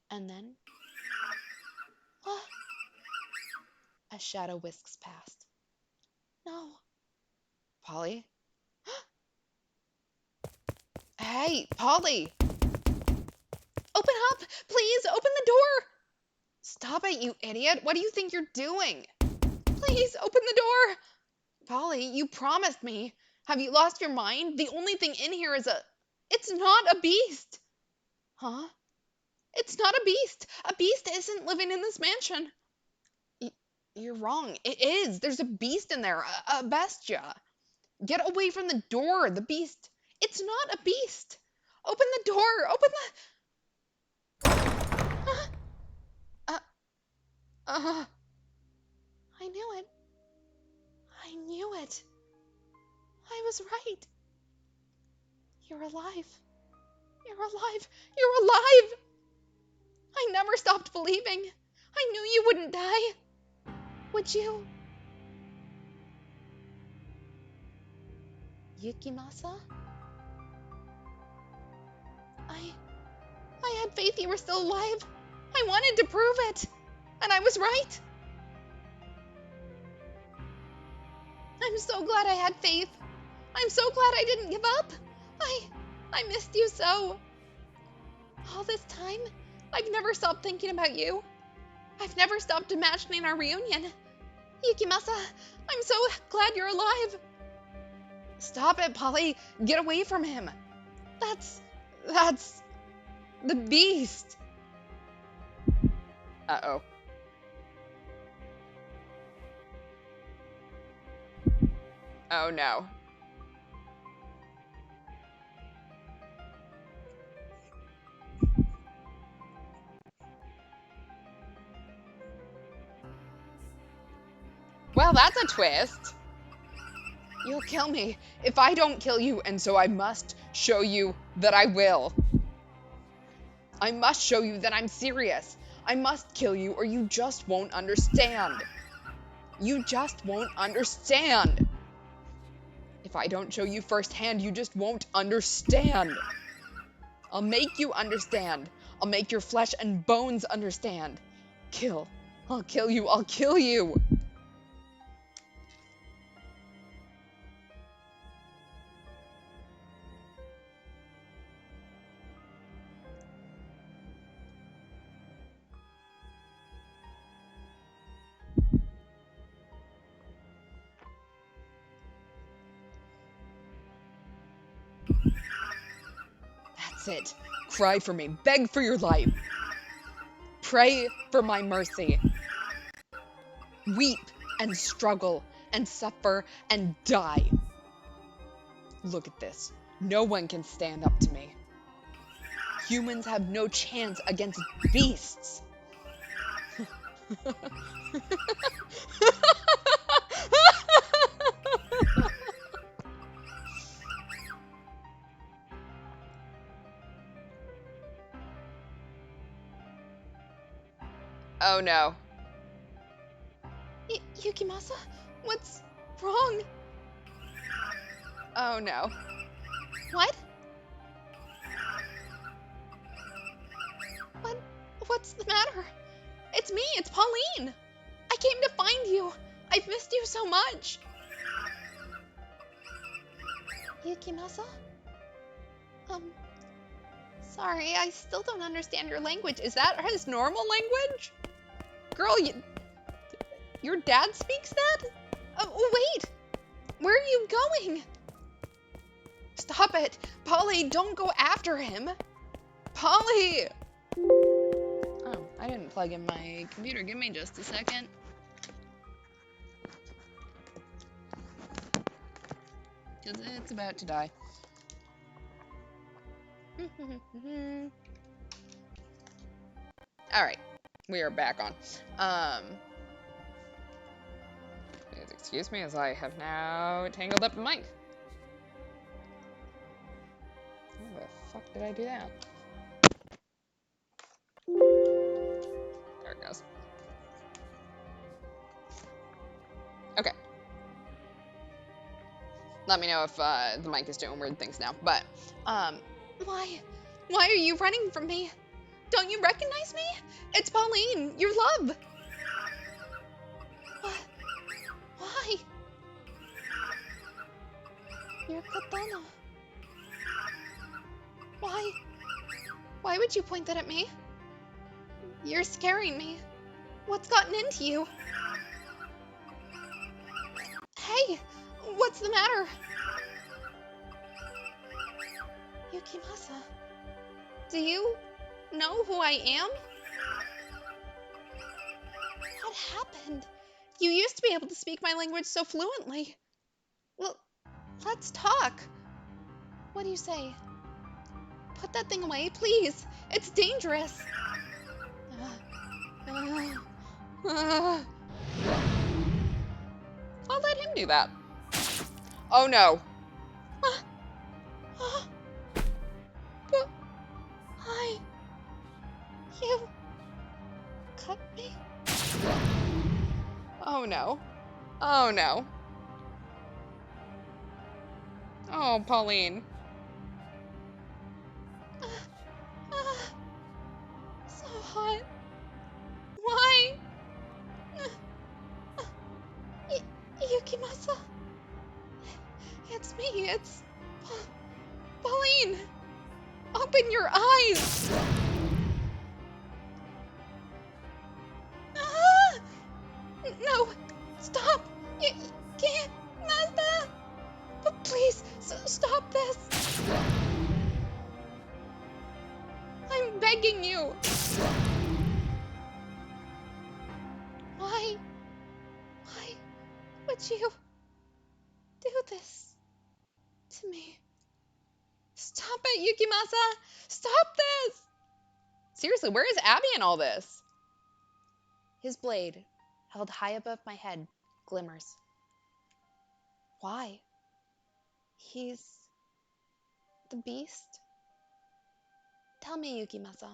Speaker 2: And then, a shadow whisks past. No.
Speaker 1: Polly? Hey, Polly!
Speaker 2: Open up! Please, open the door!
Speaker 1: Stop it, you idiot! What do you think you're doing?
Speaker 2: Please, open the door!
Speaker 1: Polly, you promised me. Have you lost your mind? The only thing in here is a...
Speaker 2: It's not a beast!
Speaker 1: Huh?
Speaker 2: It's not a beast! A beast isn't living in this mansion!
Speaker 1: You're wrong. It is. There's a beast in there. A bestia. Get away from the door. The beast...
Speaker 2: It's not a beast! Open the door! Open the... I knew it. I knew it. I was right. You're alive. You're alive. You're alive! I never stopped believing. I knew you wouldn't die. Would you? Yukimasa? I had faith you were still alive. I wanted to prove it. And I was right. I'm I'm so glad I had faith. I'm so glad I didn't give up. I missed you so. All this time, I've never stopped thinking about you. I've never stopped imagining our reunion. Yukimasa, I'm so glad you're alive. Stop it, Polly. Get away from him. That's the beast. Uh-oh. Oh no. Well, that's a twist. You'll kill me if I don't kill you, and so I must show you that I will. I must show you that I'm serious. I must kill you or you just won't understand. You just won't understand. If I don't show you firsthand, you just won't understand. I'll make you understand. I'll make your flesh and bones understand. Kill. I'll kill you. I'll kill you. That's it. Cry for me. Beg for your life. Pray for my mercy. Weep and struggle and suffer and die. Look at this. No one can stand up to me. Humans have no chance against beasts. Oh no. Yukimasa? What's wrong? Oh no. What? What's the matter? It's me, it's Pauline. I came to find you. I've missed you so much. Yukimasa? Sorry, I still don't understand your language. Is that his normal language? Girl, your dad speaks that? Wait! Where are you going? Stop it! Polly, don't go after him! Polly! Oh, I didn't plug in my computer. Give me just a second. Because it's about to die. Alright, we are back on. Please excuse me as I have now tangled up the mic. How the fuck did I do that? There it goes. Okay. Let me know if the mic is doing weird things now. But, why? Why are you running from me? Don't you recognize me? It's Pauline, your love. What? Why? Your katana. Why? Why would you point that at me? You're scaring me. What's gotten into you? Hey, what's the matter? Yukimasa, do you know who I am? What happened? You used to be able to speak my language so fluently. Well, let's talk. What do you say? Put that thing away, please. It's dangerous. I'll let him do that. Oh no. But you cut me? Oh no. Oh no. Oh, Pauline. So hot. Why? Yukimasa? it's Pauline! Open your eyes! Ah! No! Stop! You can't! Master! Please, stop this! I'm begging you! Why? Why would you do this to me? Stop it, Yukimasa! Stop this!
Speaker 1: Seriously, where is Abby in all this?
Speaker 2: His blade, held high above my head, glimmers. Why? He's the beast? Tell me, Yukimasa,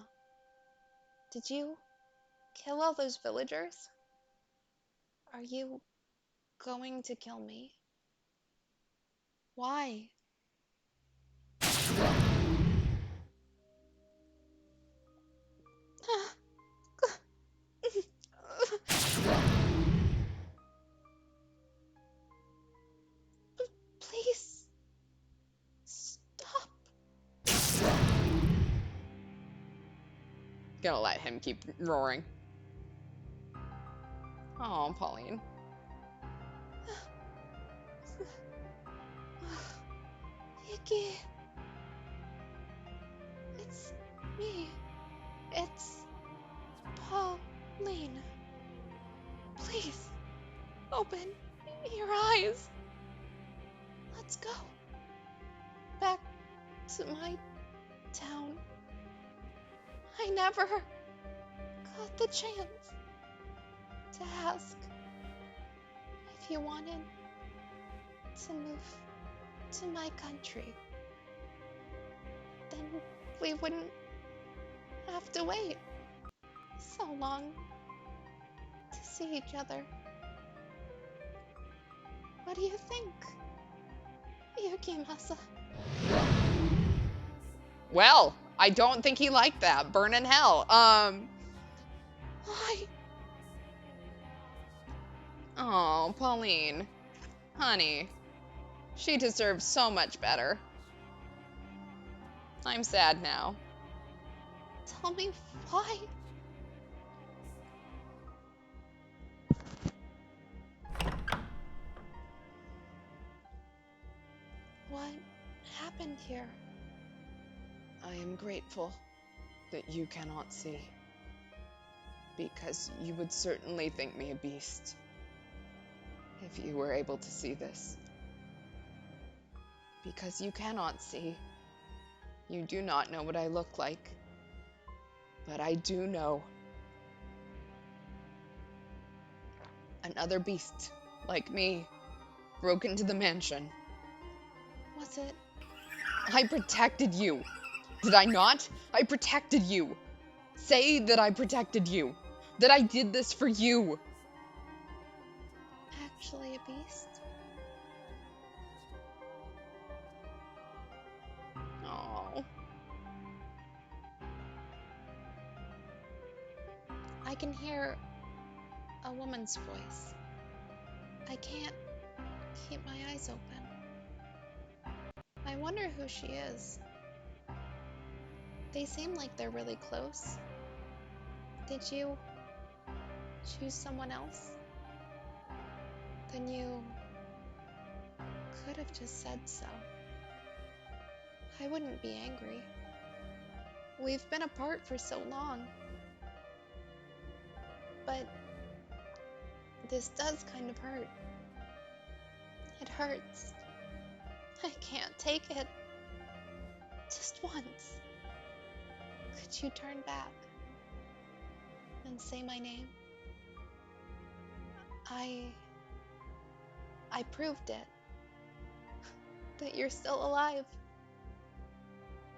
Speaker 2: did you kill all those villagers? Are you going to kill me? Why? Please stop.
Speaker 1: Gonna let him keep roaring. Oh, Pauline.
Speaker 2: Yuki, it's me. It's Pauline. Please open your eyes. Let's go back to my town. I never got the chance to ask if you wanted to move to my country. Then we wouldn't have to wait so long to see each other. What do you think, Yukimasa?
Speaker 1: Well, I don't think he liked that. Burn in hell.
Speaker 2: Why?
Speaker 1: Oh, Pauline. Honey. She deserves so much better. I'm sad now.
Speaker 2: Tell me why. What happened here?
Speaker 1: I am grateful that you cannot see, because you would certainly think me a beast if you were able to see this. Because you cannot see. You do not know what I look like. But I do know. Another beast, like me, broke into the mansion.
Speaker 2: Was it
Speaker 1: I protected you. Did I not? I protected you. Say that I protected you. That I did this for you.
Speaker 2: actually a beast?
Speaker 1: Oh.
Speaker 2: I can hear a woman's voice. I can't keep my eyes open. I wonder who she is. They seem like they're really close. Did you choose someone else? Then you could have just said so. I wouldn't be angry. We've been apart for so long. But this does kind of hurt. It hurts. I can't take it. Just once. Could you turn back and say my name? I proved it. That you're still alive.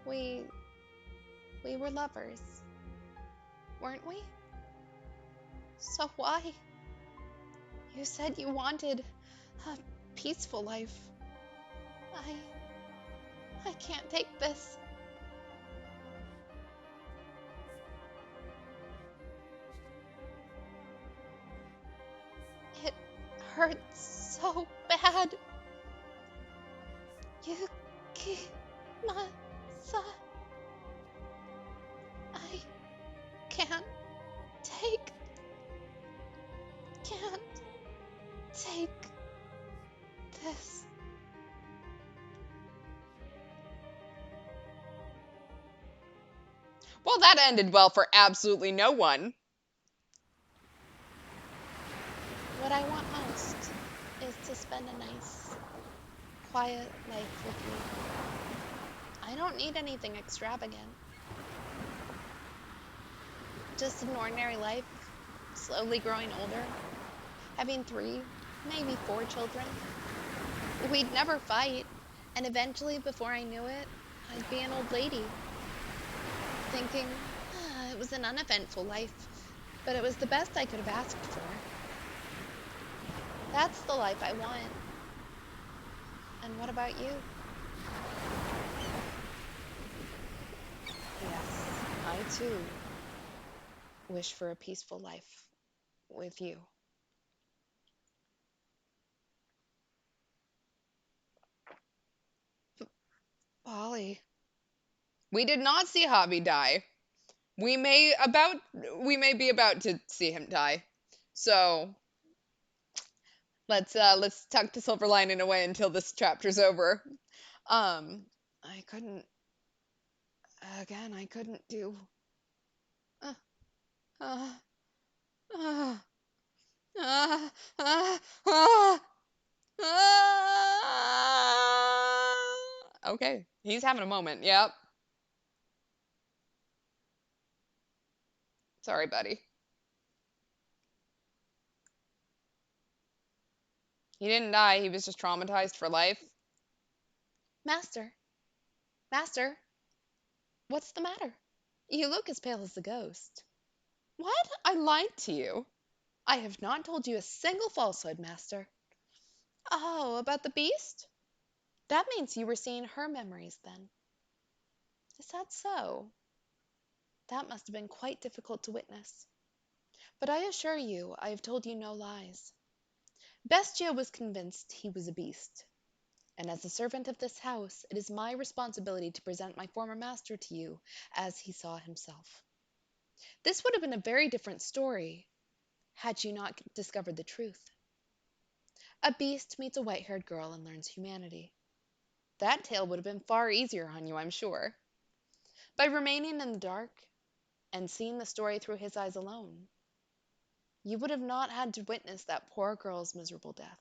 Speaker 2: We were lovers, weren't we? So why? You said you wanted a peaceful life. I can't take this. It hurts so bad. Yuki Masa, I can't take, can't take this.
Speaker 1: Well, that ended well for absolutely no one.
Speaker 2: What I want most is to spend a nice, quiet life with you. I don't need anything extravagant, just an ordinary life, slowly growing older, having three, maybe four children. We'd never fight, and eventually, before I knew it, I'd be an old lady, thinking it was an uneventful life, but it was the best I could have asked for. That's the life I want. And what about you? Yes, I too wish for a peaceful life with you. Polly.
Speaker 1: We did not see Hobby die. We may about we may be about to see him die. So let's tuck the silver lining away until this chapter's over. I couldn't I couldn't do uh, uh, uh, uh, uh, uh, okay, he's having a moment. Yep. Sorry, buddy. He didn't die. He was just traumatized for life.
Speaker 2: Master, Master, what's the matter? You look as pale as the ghost.
Speaker 1: What? I lied to you.
Speaker 2: I have not told you a single falsehood, Master. Oh, about the beast? That means you were seeing her memories then. Is that so? That must have been quite difficult to witness. But I assure you, I have told you no lies. Bestia was convinced he was a beast, and as a servant of this house, it is my responsibility to present my former master to you as he saw himself. This would have been a very different story had you not discovered the truth. A beast meets a white haired girl and learns humanity. That tale would have been far easier on you, I'm sure. By remaining in the dark and seeing the story through his eyes alone, you would have not had to witness that poor girl's miserable death.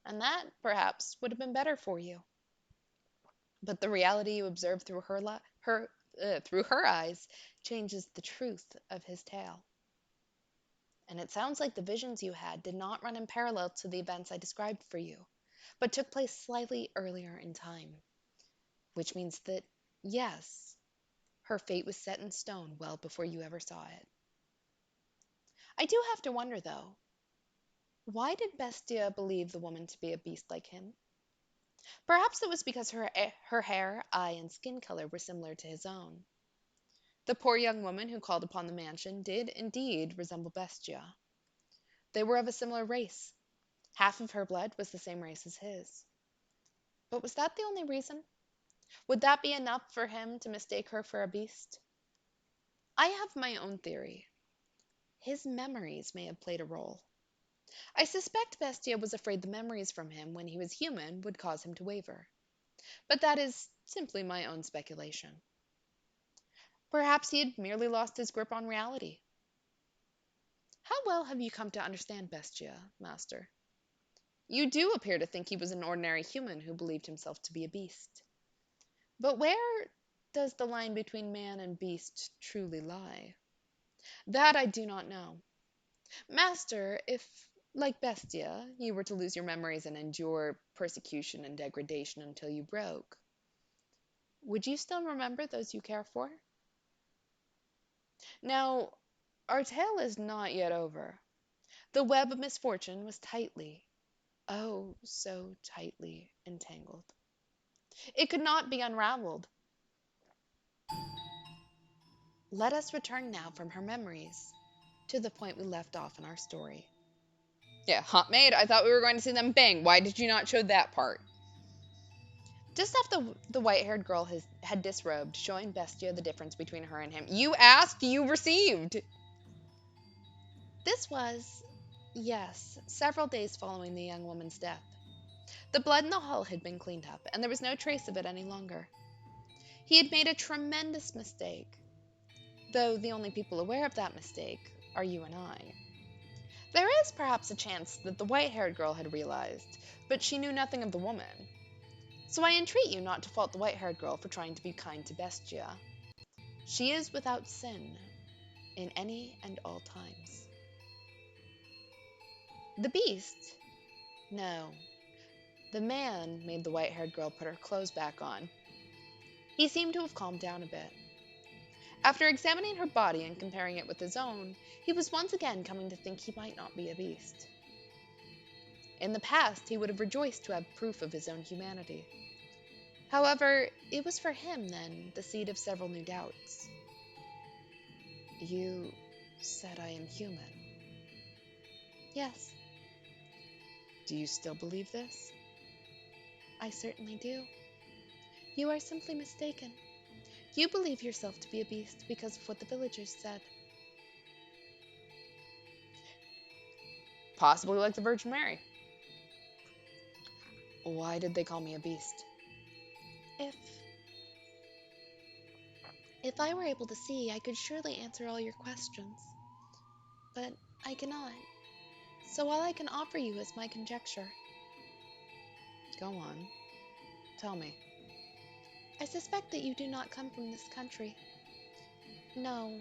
Speaker 2: And that, perhaps, would have been better for you. But the reality you observe through through her eyes changes the truth of his tale. And it sounds like the visions you had did not run in parallel to the events I described for you, but took place slightly earlier in time, which means that, yes, her fate was set in stone well before you ever saw it. I do have to wonder, though, why did Bestia believe the woman to be a beast like him? Perhaps it was because her hair, eye, and skin color were similar to his own. The poor young woman who called upon the mansion did indeed resemble Bestia. They were of a similar race. Half of her blood was the same race as his. But was that the only reason? Would that be enough for him to mistake her for a beast? I have my own theory. His memories may have played a role. I suspect Bestia was afraid the memories from him when he was human would cause him to waver. But that is simply my own speculation. Perhaps he had merely lost his grip on reality. How well have you come to understand Bestia, Master? You do appear to think he was an ordinary human who believed himself to be a beast. But where does the line between man and beast truly lie? That I do not know. Master, if, like Bestia, you were to lose your memories and endure persecution and degradation until you broke, would you still remember those you care for? Now, our tale is not yet over. The web of misfortune was tightly, oh, so tightly entangled. It could not be unraveled. Let us return now from her memories to the point we left off in our story.
Speaker 1: Yeah, hot maid. I thought we were going to see them bang. Why did you not show that part?
Speaker 2: Just after the white haired girl had disrobed, showing Bestia the difference between her and him.
Speaker 1: You asked, you received.
Speaker 2: This was, yes, several days following the young woman's death. The blood in the hall had been cleaned up, and there was no trace of it any longer. He had made a tremendous mistake, though the only people aware of that mistake are you and I. There is perhaps a chance that the white haired girl had realized, but she knew nothing of the woman. So I entreat you not to fault the white haired girl for trying to be kind to Bestia. She is without sin in any and all times. The beast? No. The man made the white haired girl put her clothes back on. He seemed to have calmed down a bit. After examining her body and comparing it with his own, he was once again coming to think he might not be a beast. In the past, he would have rejoiced to have proof of his own humanity. However, it was for him, then, the seed of several new doubts. You said I am human. Yes. Do you still believe this? I certainly do. You are simply mistaken. You believe yourself to be a beast because of what the villagers said.
Speaker 1: Possibly like the Virgin Mary.
Speaker 2: Why did they call me a beast? If If I were able to see, I could surely answer all your questions. But I cannot. So all I can offer you is my conjecture.
Speaker 1: Go on. Tell me.
Speaker 2: I suspect that you do not come from this country. No,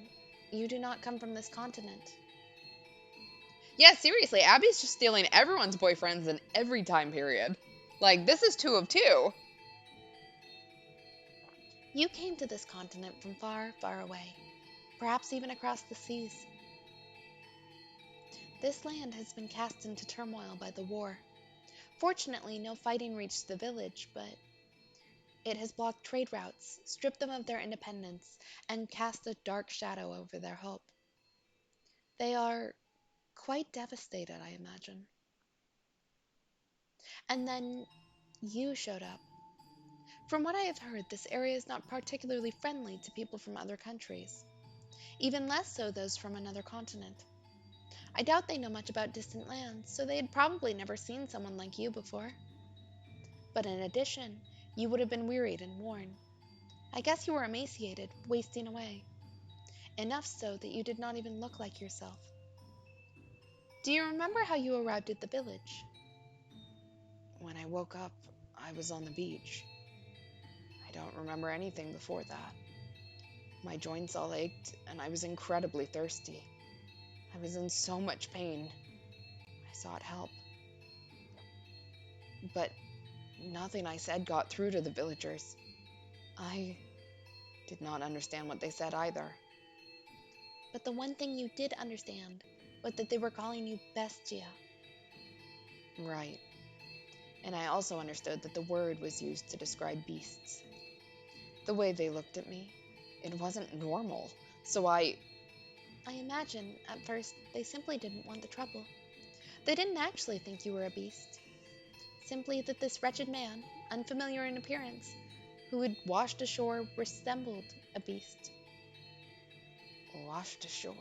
Speaker 2: you do not come from this continent.
Speaker 1: Yeah, seriously, Abby's just stealing everyone's boyfriends in every time period. Like, this is 2 of 2.
Speaker 2: You came to this continent from far, far away, perhaps even across the seas. This land has been cast into turmoil by the war. Fortunately, no fighting reached the village, but it has blocked trade routes, stripped them of their independence, and cast a dark shadow over their hope. They are quite devastated, I imagine. And then you showed up. From what I have heard, this area is not particularly friendly to people from other countries, even less so those from another continent. I doubt they know much about distant lands, so they had probably never seen someone like you before. But in addition, you would have been wearied and worn. I guess you were emaciated, wasting away. Enough so that you did not even look like yourself. Do you remember how you arrived at the village?
Speaker 1: When I woke up, I was on the beach. I don't remember anything before that. My joints all ached, and I was incredibly thirsty. I was in so much pain. I sought help. But nothing I said got through to the villagers. I did not understand what they said either.
Speaker 2: But the one thing you did understand was that they were calling you Bestia.
Speaker 1: Right. And I also understood that the word was used to describe beasts. The way they looked at me, it wasn't normal. So
Speaker 2: I imagine, at first, they simply didn't want the trouble. They didn't actually think you were a beast. Simply that this wretched man, unfamiliar in appearance, who had washed ashore, resembled a beast.
Speaker 1: washed ashore.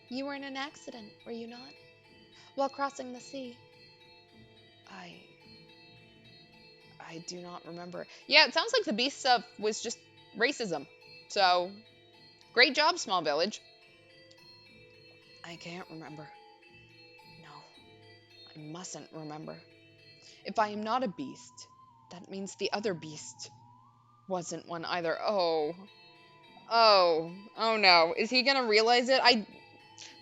Speaker 2: You were in an accident, were you not? While crossing the sea.
Speaker 1: I I do not remember. Yeah, it sounds like the beast stuff was just racism. So, great job, small village. I can't remember. No, I mustn't remember. If I am not a beast, that means the other beast wasn't one either. Oh no. Is he gonna realize it?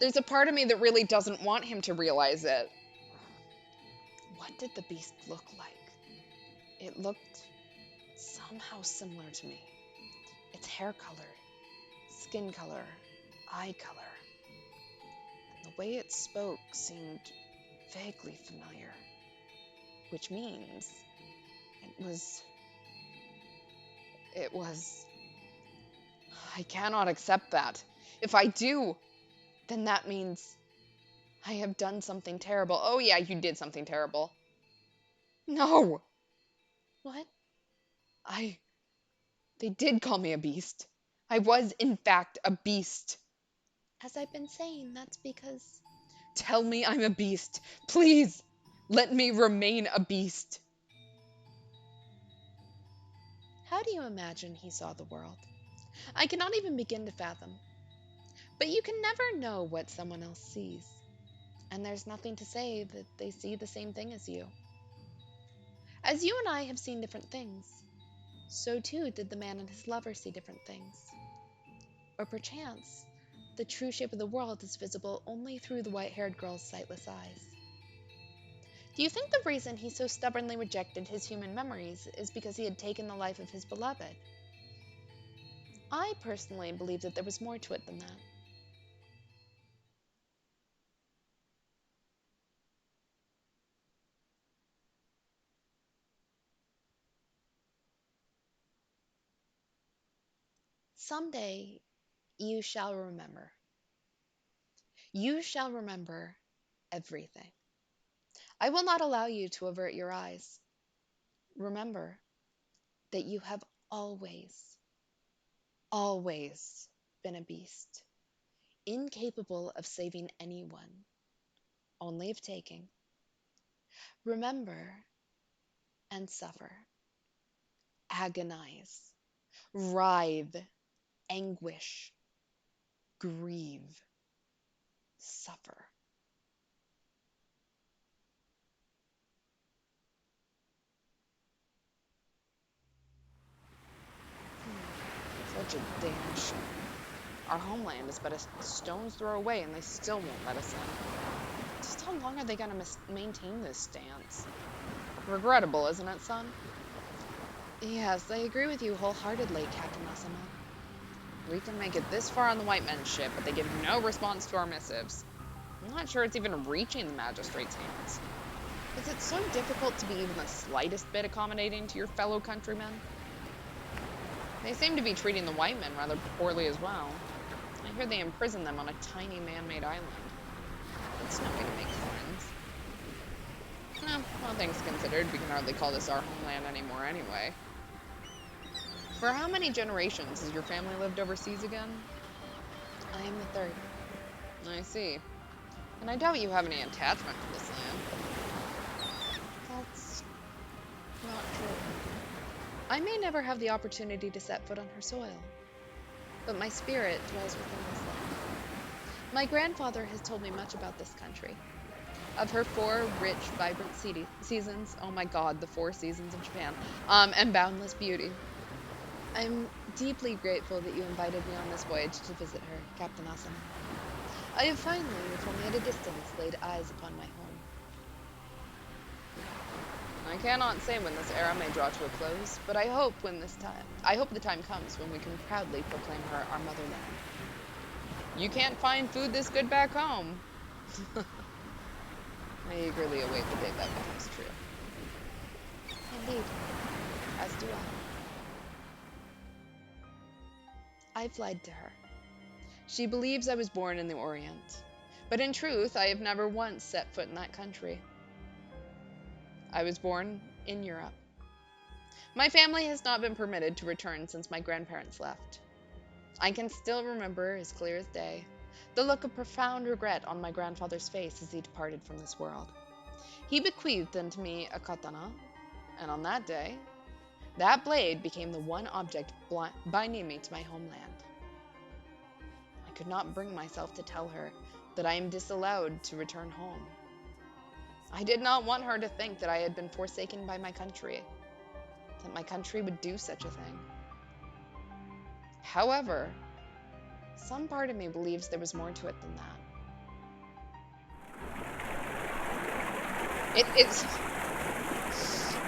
Speaker 1: There's a part of me that really doesn't want him to realize it. What did the beast look like? It looked somehow similar to me. Its hair color, skin color, eye color, and the way it spoke seemed vaguely familiar. Which means it was. I cannot accept that. If I do, then that means I have done something terrible. Oh, yeah, you did something terrible. No!
Speaker 2: What?
Speaker 1: I. They did call me a beast. I was, in fact, a beast.
Speaker 2: As I've been saying, that's because.
Speaker 1: Tell me I'm a beast. Please, let me remain a beast.
Speaker 2: How do you imagine he saw the world? I cannot even begin to fathom. But you can never know what someone else sees. And there's nothing to say that they see the same thing as you. As you and I have seen different things, so too did the man and his lover see different things. Or perchance, the true shape of the world is visible only through the white haired girl's sightless eyes. Do you think the reason he so stubbornly rejected his human memories is because he had taken the life of his beloved? I personally believe that there was more to it than that. Someday you shall remember. You shall remember everything. I will not allow you to avert your eyes. Remember that you have always, always been a beast, incapable of saving anyone, only of taking. Remember and suffer, agonize, writhe, anguish, grieve, suffer. Such a damn shame. Our homeland is but a stone's throw away, and they still won't let us in. Just how long are they going to maintain this stance? Regrettable, isn't it, son? Yes, I agree with you wholeheartedly, Captain Asama. We can make it this far on the white men's ship, but they give no response to our missives. I'm not sure it's even reaching the magistrate's hands. Is it so difficult to be even the slightest bit accommodating to your fellow countrymen? They seem to be treating the white men rather poorly as well. I hear they imprison them on a tiny man-made island. It's no way to make friends. No, all things considered, we can hardly call this our homeland anymore anyway. For how many generations has your family lived overseas again? I am the third.
Speaker 1: I see. And I doubt you have any attachment to this land.
Speaker 2: That's not true. I may never have the opportunity to set foot on her soil, but my spirit dwells within this land. My grandfather has told me much about this country, of her 4 rich, vibrant seasons. Oh my God, the 4 seasons of Japan, and boundless beauty. I'm deeply grateful that you invited me on this voyage to visit her, Captain Asama. I have finally, if only at a distance, laid eyes upon my home.
Speaker 1: I cannot say when this era may draw to a close, but I hope the time comes when we can proudly proclaim her our motherland. You can't find food this good back home. I eagerly await the day that becomes true.
Speaker 2: Indeed, as do I. I've lied to her.
Speaker 1: She believes I was born in the Orient, but in truth, I have never once set foot in that country. I was born in Europe. My family has not been permitted to return since my grandparents left. I can still remember, as clear as day, the look of profound regret on my grandfather's face as he departed from this world. He bequeathed unto me a katana, and on that day, that blade became the one object binding me to my homeland. I could not bring myself to tell her that I am disallowed to return home. I did not want her to think that I had been forsaken by my country, that my country would do such a thing. However, some part of me believes there was more to it than that.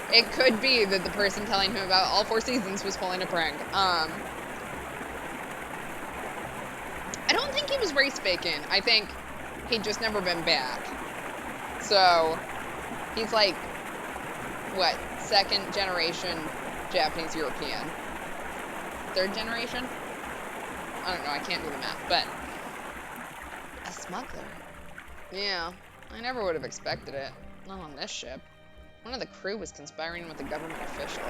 Speaker 1: It could be that the person telling him about all 4 seasons was pulling a prank. I don't think he was race faking. I think he'd just never been back. So, he's like, what, 2nd generation Japanese European? 3rd generation? I don't know, I can't do the math, but...
Speaker 2: A smuggler?
Speaker 1: Yeah, I never would have expected it. Not on this ship. One of the crew was conspiring with a government official.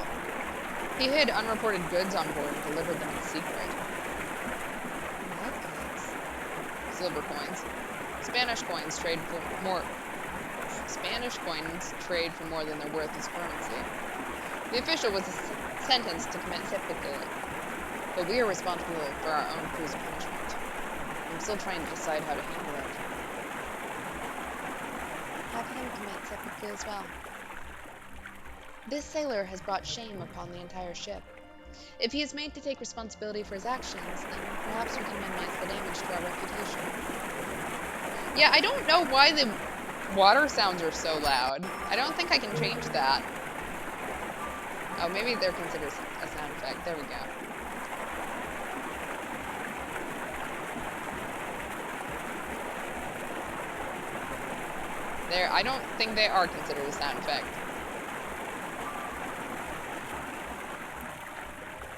Speaker 1: He hid unreported goods on board and delivered them in secret.
Speaker 2: What goods?
Speaker 1: Silver coins. Spanish coins trade for more. Spanish coins trade for more than they're worth as currency. The official was sentenced to commit seppuku, but we are responsible for our own crew's punishment. I'm still trying to decide how to handle it.
Speaker 2: Have him commit seppuku as well. This sailor has brought shame upon the entire ship. If he is made to take responsibility for his actions, then perhaps we can minimize the damage to our reputation.
Speaker 1: Yeah, I don't know why the water sounds are so loud. I don't think I can change that. Oh, maybe they're considered a sound effect. There we go. There, I don't think they are considered a sound effect.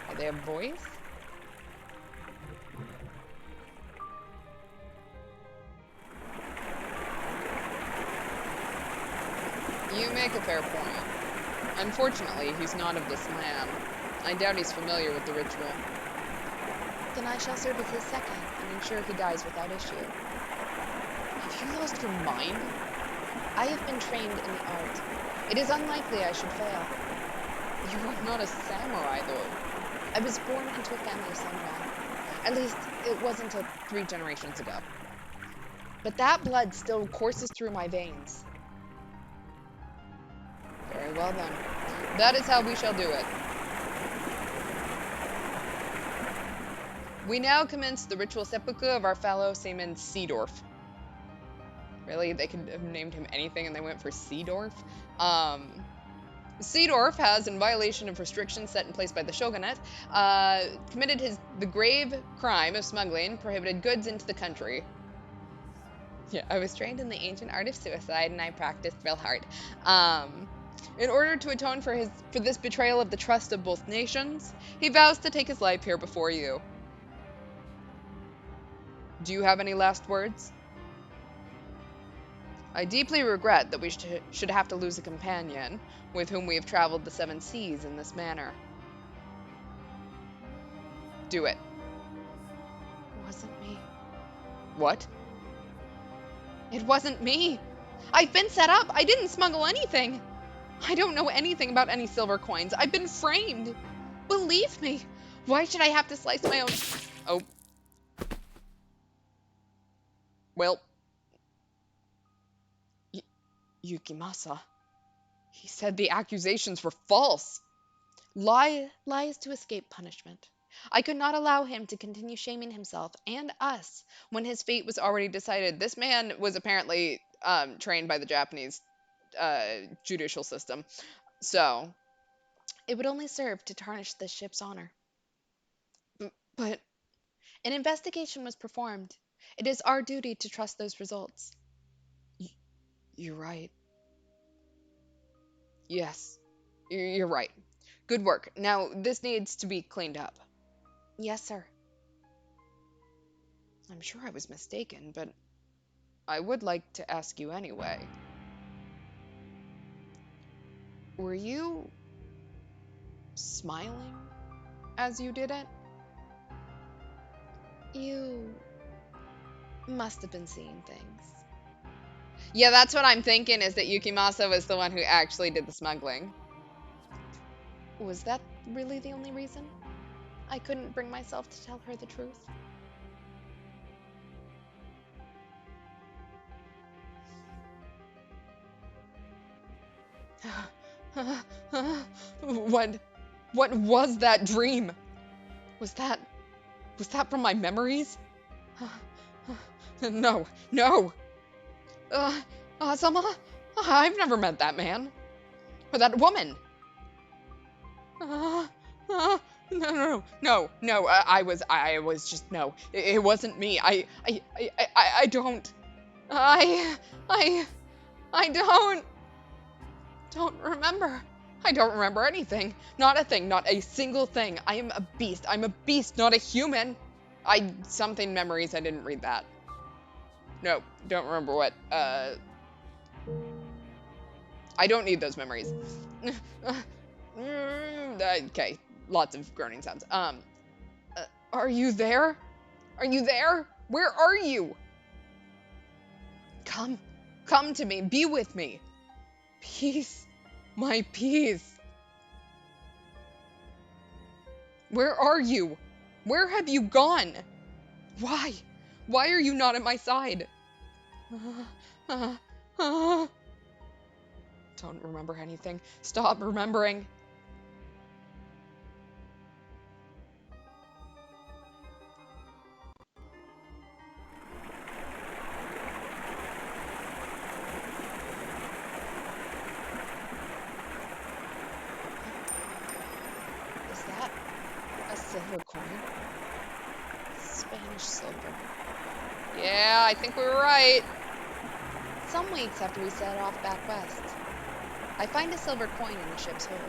Speaker 1: Are they a voice? You make a fair point. Unfortunately, he's not of this land. I doubt he's familiar with the ritual.
Speaker 2: Then I shall serve as his second and ensure he dies without issue.
Speaker 1: Have you lost your mind?
Speaker 2: I have been trained in the art. It is unlikely I should fail.
Speaker 1: You are not a samurai, though.
Speaker 2: I was born into a family of samurai. At least, it was until
Speaker 1: 3 generations ago.
Speaker 2: But that blood still courses through my veins.
Speaker 1: Very well, then. That is how we shall do it. We now commence the ritual seppuku of our fellow seaman Seedorf. Really? They could have named him anything and they went for Seedorf? Seedorf has, in violation of restrictions set in place by the shogunate, committed the grave crime of smuggling prohibited goods into the country. Yeah, I was trained in the ancient art of suicide and I practiced real hard. In order to atone for this betrayal of the trust of both nations, he vows to take his life here before you. Do you have any last words? I deeply regret that we should have to lose a companion with whom we have traveled the 7 seas in this manner. Do it.
Speaker 2: It wasn't me.
Speaker 1: What?
Speaker 2: It wasn't me. I've been set up. I didn't smuggle anything. I don't know anything about any silver coins. I've been framed. Believe me. Why should I have to slice my own...
Speaker 1: Oh. Well. Yukimasa. He said the accusations were false.
Speaker 2: Lies to escape punishment. I could not allow him to continue shaming himself and us
Speaker 1: when his fate was already decided. This man was apparently trained by the Japanese judicial system. So,
Speaker 2: it would only serve to tarnish the ship's honor.
Speaker 1: But
Speaker 2: an investigation was performed. It is our duty to trust those results.
Speaker 1: You're right. Yes, you're right. Good work. Now, this needs to be cleaned up.
Speaker 2: Yes, sir.
Speaker 1: I'm sure I was mistaken, but I would like to ask you anyway. Were you smiling as you did it?
Speaker 2: You must have been seeing things.
Speaker 1: Yeah, that's what I'm thinking, is that Yukimasa was the one who actually did the smuggling.
Speaker 2: Was that really the only reason? I couldn't bring myself to tell her the truth.
Speaker 1: What was that dream? Was that from my memories? No. Asama? I've never met that man. Or that woman. No. I was just, no. It wasn't me. I don't. I don't remember. I don't remember anything. Not a thing. Not a single thing. I am a beast. I'm a beast, not a human. Something memories. I didn't read that. No, don't remember what. I don't need those memories. Okay, lots of groaning sounds. Uh, are you there? Are you there? Where are you? Come, come to me. Be with me. Peace, my peace. Where are you? Where have you gone? Why? Why are you not at my side? Uh, uh, don't remember anything. Stop remembering. Is that a silver coin? Spanish silver. Yeah, I think we were right. Some weeks after we set off back west, I find a silver coin in the ship's hold.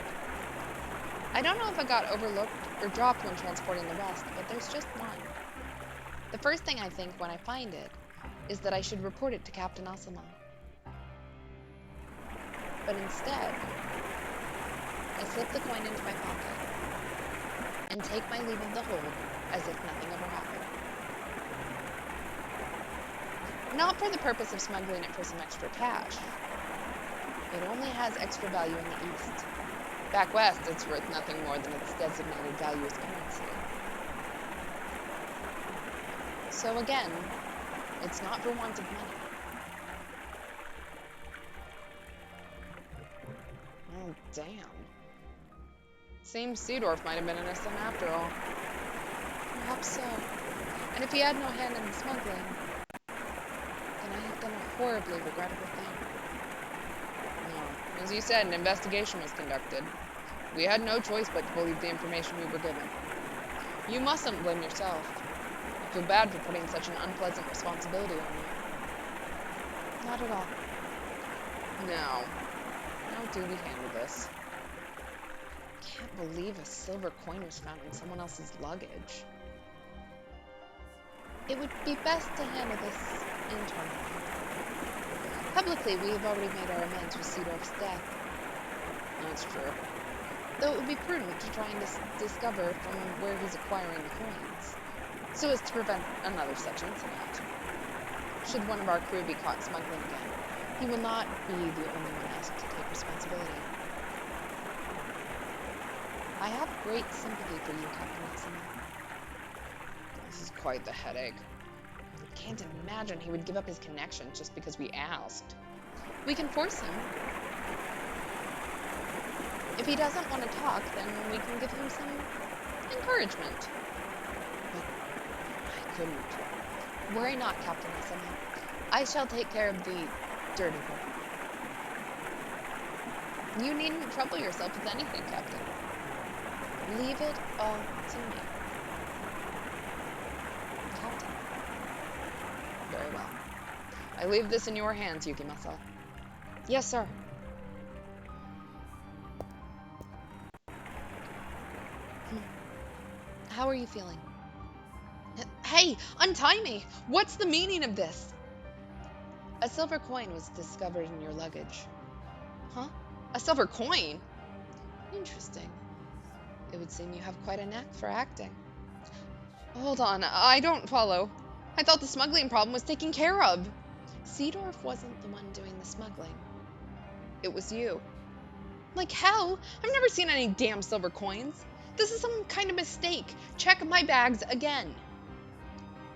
Speaker 1: I don't know if it got overlooked or dropped when transporting the rest, but there's just one. The first thing I think when I find it is that I should report it to Captain Asama. But instead, I slip the coin into my pocket and take my leave of the hold as if nothing ever happened. Not for the purpose of smuggling it for some extra cash. It only has extra value in the East. Back west, it's worth nothing more than its designated value as currency. So again, it's not for want of money. Oh, damn. Seems Seedorf might have been innocent after all. Perhaps so. And if he had no hand in the smuggling, then I have done a horribly regrettable thing. No. As you said, an investigation was conducted. We had no choice but to believe the information we were given. You mustn't blame yourself. I feel bad for putting such an unpleasant responsibility on you.
Speaker 2: Not at all.
Speaker 1: Now, how do we handle this? Can't believe a silver coin was found in someone else's luggage.
Speaker 2: It would be best to handle this internally. Publicly, we have already made our amends with Seedorf's death.
Speaker 1: That's true.
Speaker 2: Though it would be prudent to try and discover from where he's acquiring the coins, so as to prevent another such incident. Should one of our crew be caught smuggling again, he will not be the only one asked to take responsibility. I have great sympathy for you, Captain Asama.
Speaker 1: This is quite the headache. I can't imagine he would give up his connections just because we asked.
Speaker 2: We can force him. If he doesn't want to talk, then we can give him some encouragement.
Speaker 1: But I couldn't.
Speaker 2: Worry not, Captain Asama. I shall take care of the dirty work. You needn't trouble yourself with anything, Captain. Leave it all to me. Captain.
Speaker 1: Very well. I leave this in your hands, Yukimasa.
Speaker 2: Yes, sir. How are you feeling?
Speaker 1: Hey, untie me! What's the meaning of this?
Speaker 2: A silver coin was discovered in your luggage.
Speaker 1: Huh? A silver coin?
Speaker 2: Interesting. It would seem you have quite a knack for acting.
Speaker 1: Hold on, I don't follow. I thought the smuggling problem was taken care of.
Speaker 2: Seedorf wasn't the one doing the smuggling.
Speaker 1: It was you. Like hell! I've never seen any damn silver coins. This is some kind of mistake. Check my bags again.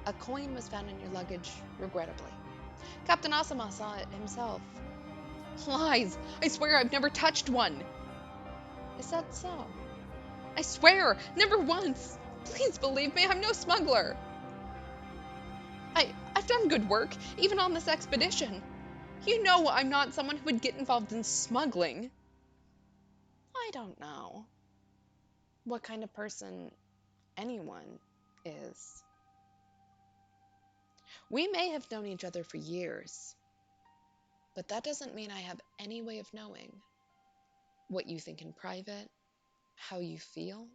Speaker 2: A coin was found in your luggage, regrettably. Captain Asama saw it himself.
Speaker 1: Lies! I swear I've never touched one.
Speaker 2: Is that so?
Speaker 1: I swear, never once. Please believe me, I'm no smuggler. I've done good work, even on this expedition. You know I'm not someone who would get involved in smuggling.
Speaker 2: I don't know what kind of person anyone is. We may have known each other for years, but that doesn't mean I have any way of knowing what you think in private, how you feel,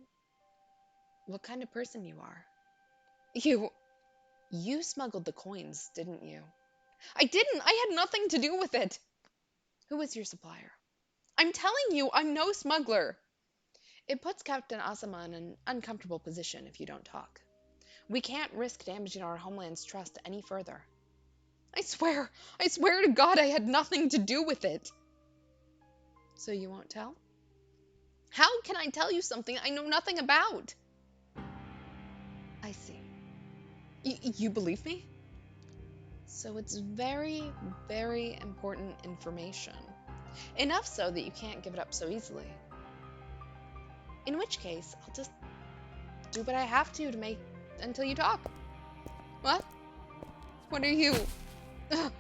Speaker 2: what kind of person you are. You smuggled the coins, didn't you?
Speaker 1: I didn't. I had nothing to do with it.
Speaker 2: Who was your supplier?
Speaker 1: I'm telling you, I'm no smuggler.
Speaker 2: It puts Captain Asama in an uncomfortable position if you don't talk. We can't risk damaging our homeland's trust any further. I swear to God I had nothing to do with it. So you won't tell? How can I tell you something I know nothing about? I see. You believe me? So it's very, very important information. Enough so that you can't give it up so easily. In which case, I'll just do what I have to make until you talk. What? What are you? Ugh.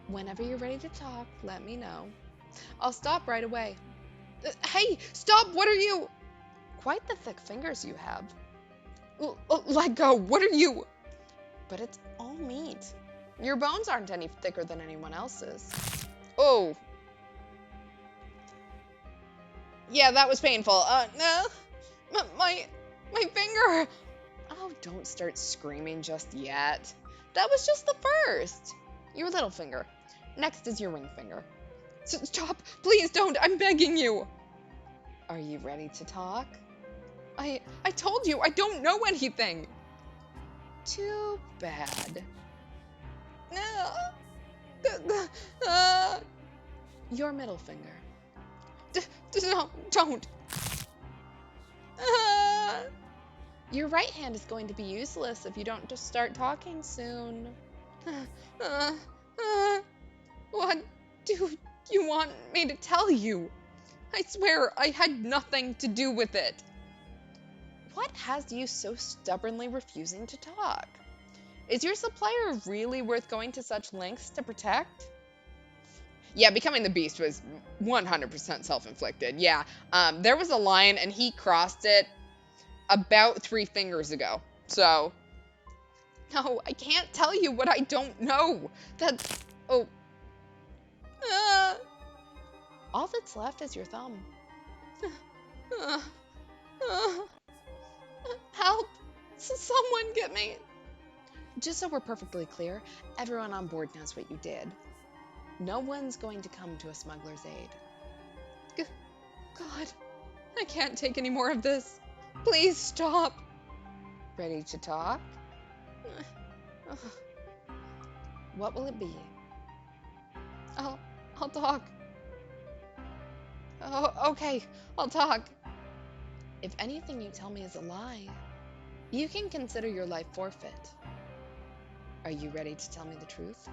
Speaker 2: Whenever you're ready to talk, let me know. I'll stop right away. Hey, stop! What are you? Quite the thick fingers you have. Let go! What are you? But it's all meat. Your bones aren't any thicker than anyone else's. Oh. Yeah, that was painful. No. My finger. Oh, don't start screaming just yet. That was just the first. Your little finger. Next is your ring finger. Stop! Please don't! I'm begging you! Are you ready to talk? I told you I don't know anything! Too bad. Your middle finger. No, don't! Your right hand is going to be useless if you don't just start talking soon. What do you want me to tell you? I swear I had nothing to do with it. What has you so stubbornly refusing to talk? Is your supplier really worth going to such lengths to protect? Yeah, becoming the beast was 100% self-inflicted. Yeah, there was a line and he crossed it about 3 fingers ago. So, no, I can't tell you what I don't know. That's, oh. All that's left is your thumb. Help! Someone get me! Just so we're perfectly clear, everyone on board knows what you did. No one's going to come to a smuggler's aid. God, I can't take any more of this. Please stop. Ready to talk? What will it be? I'll talk. Oh, okay, I'll talk. If anything you tell me is a lie, you can consider your life forfeit. Are you ready to tell me the truth?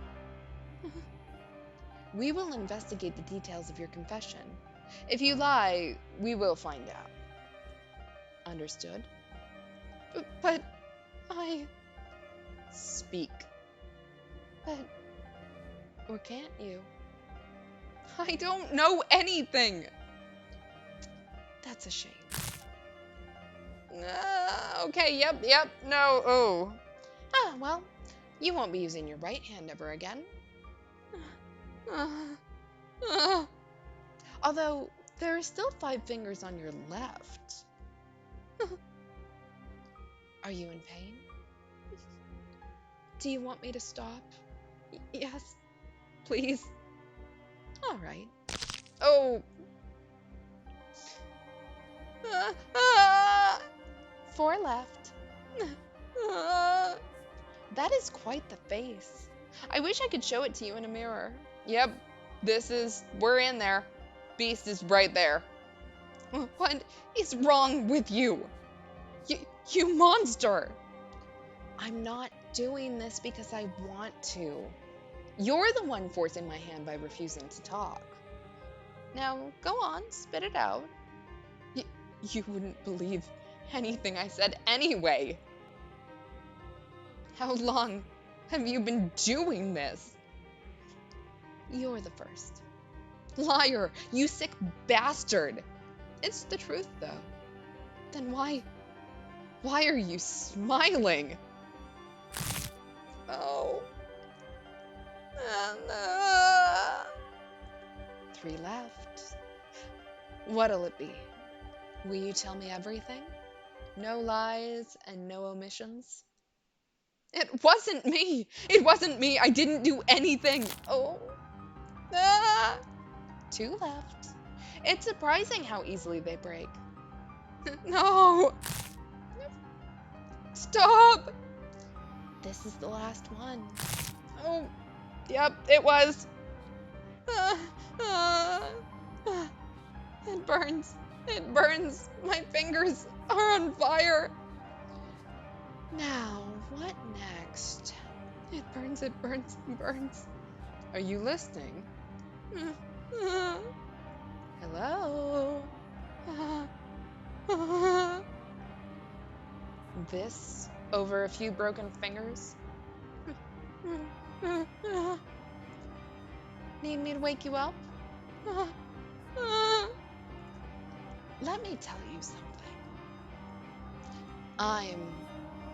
Speaker 2: We will investigate the details of your confession. If you lie, we will find out. Understood? But I... Speak. But... Or can't you? I don't know anything! That's a shame. Okay, yep, no, oh. Well, you won't be using your right hand ever again. Although, there are still 5 fingers on your left. Are you in pain? Do you want me to stop? Yes, please. All right. Oh. 4 left. That is quite the face. I wish I could show it to you in a mirror. Yep, we're in there. Beast is right there. What is wrong with you? You monster! I'm not doing this because I want to. You're the one forcing my hand by refusing to talk. Now, go on, spit it out. You wouldn't believe anything I said anyway. How long have you been doing this? You're the first. Liar, you sick bastard. It's the truth, though. Then why are you smiling? Oh. 3 left. What'll it be? Will you tell me everything? No lies and no omissions? It wasn't me! It wasn't me! I didn't do anything! Oh. 2 left. It's surprising how easily they break.
Speaker 1: No! Stop!
Speaker 2: This is the last one.
Speaker 1: Oh, yep, it was. Uh, uh, uh, it burns. It burns. My fingers are on fire.
Speaker 2: Now, what next?
Speaker 1: It burns, it burns, it burns. Are you listening? Uh,
Speaker 2: Hello?
Speaker 1: uh, uh. This over a few broken fingers?
Speaker 2: Need me to wake you up? Let me tell you something. I'm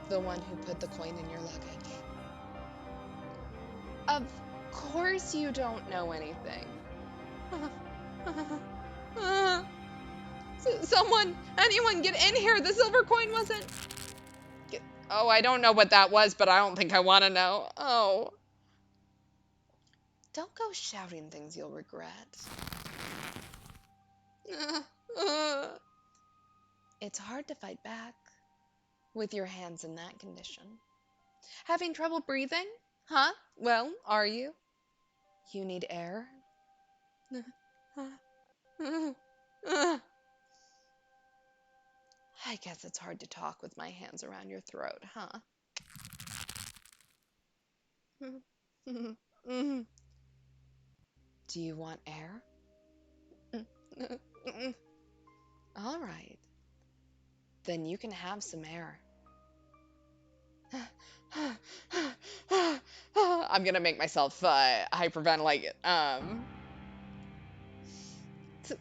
Speaker 2: the one who put the coin in your luggage. Of course you don't know anything.
Speaker 1: Someone, anyone, get in here. The silver coin wasn't. Oh, I don't know what that was, but I don't think I want to know. Oh.
Speaker 2: Don't go shouting things you'll regret. It's hard to fight back with your hands in that condition. Having trouble breathing?
Speaker 1: Huh? Well, are you?
Speaker 2: You need air? I guess it's hard to talk with my hands around your throat, huh? Do you want air? All right. Then you can have some air.
Speaker 1: I'm gonna make myself hyperventilate.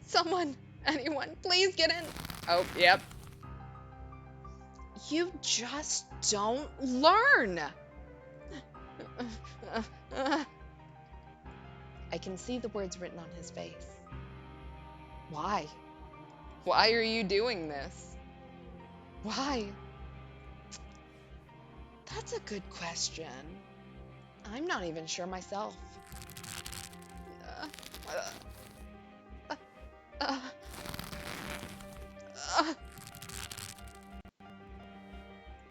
Speaker 1: Someone, anyone, please get in. Oh, yep.
Speaker 2: You just don't learn. I can see the words written on his face. Why?
Speaker 1: Why are you doing this?
Speaker 2: Why? That's a good question. I'm not even sure myself.
Speaker 1: Uh, uh,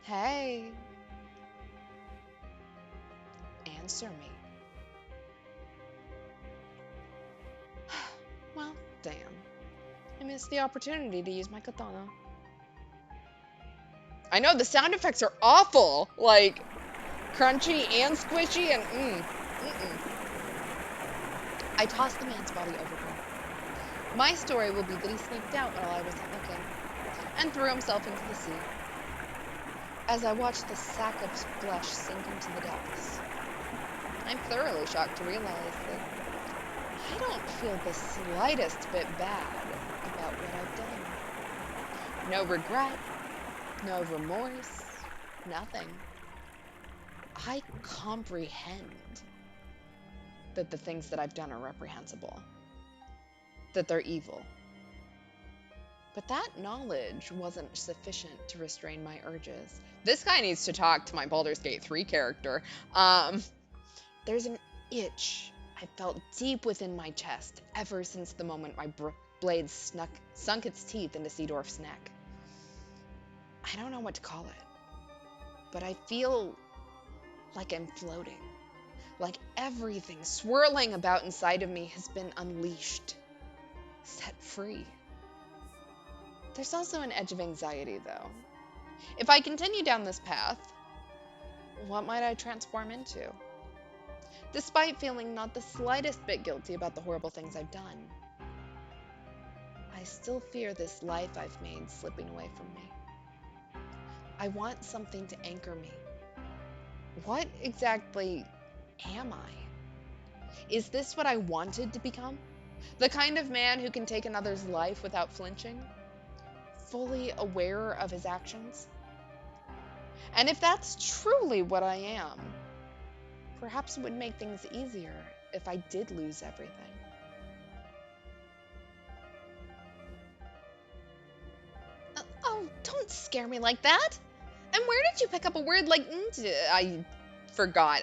Speaker 2: Hey. Answer me. Well, damn. I missed the opportunity to use my katana.
Speaker 1: I know the sound effects are awful, like crunchy and squishy and
Speaker 2: I tossed the man's body overboard. My story will be that he sneaked out while I wasn't looking and threw himself into the sea. As I watched the sack of flesh sink into the depths, I'm thoroughly shocked to realize that I don't feel the slightest bit bad about what I've done. No regret, no remorse, nothing. I comprehend that the things that I've done are reprehensible, that they're evil. But that knowledge wasn't sufficient to restrain my urges.
Speaker 1: this guy needs to talk to my Baldur's Gate 3 character.
Speaker 2: There's an itch I felt deep within my chest ever since the moment my blade sunk its teeth into Seedorf's neck. I don't know what to call it, but I feel like I'm floating, like everything swirling about inside of me has been unleashed, set free. There's also an edge of anxiety, though. If I continue down this path, what might I transform into? Despite feeling not the slightest bit guilty about the horrible things I've done, I still fear this life I've made slipping away from me. I want something to anchor me. What exactly am I? Is this what I wanted to become? The kind of man who can take another's life without flinching? Fully aware of his actions? And if that's truly what I am, perhaps it would make things easier if I did lose everything. Oh, don't scare me like that! And where did you pick up a word like
Speaker 1: I forgot.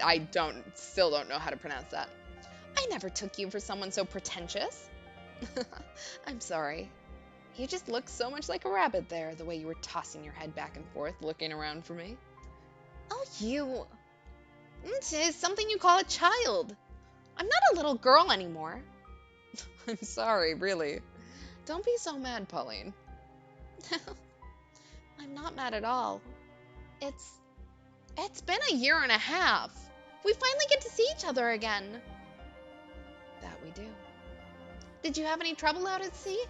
Speaker 1: Still don't know how to pronounce that.
Speaker 2: I never took you for someone so pretentious. I'm sorry.
Speaker 1: You just look so much like a rabbit there, the way you were tossing your head back and forth, looking around for me.
Speaker 2: Oh, you. It is something you call a child. I'm not a little girl anymore.
Speaker 1: I'm sorry, really. Don't be so mad, Pauline.
Speaker 2: I'm not mad at all. It's it's been a year and a half. We finally get to see each other again.
Speaker 1: That we do.
Speaker 2: Did you have any trouble out at sea?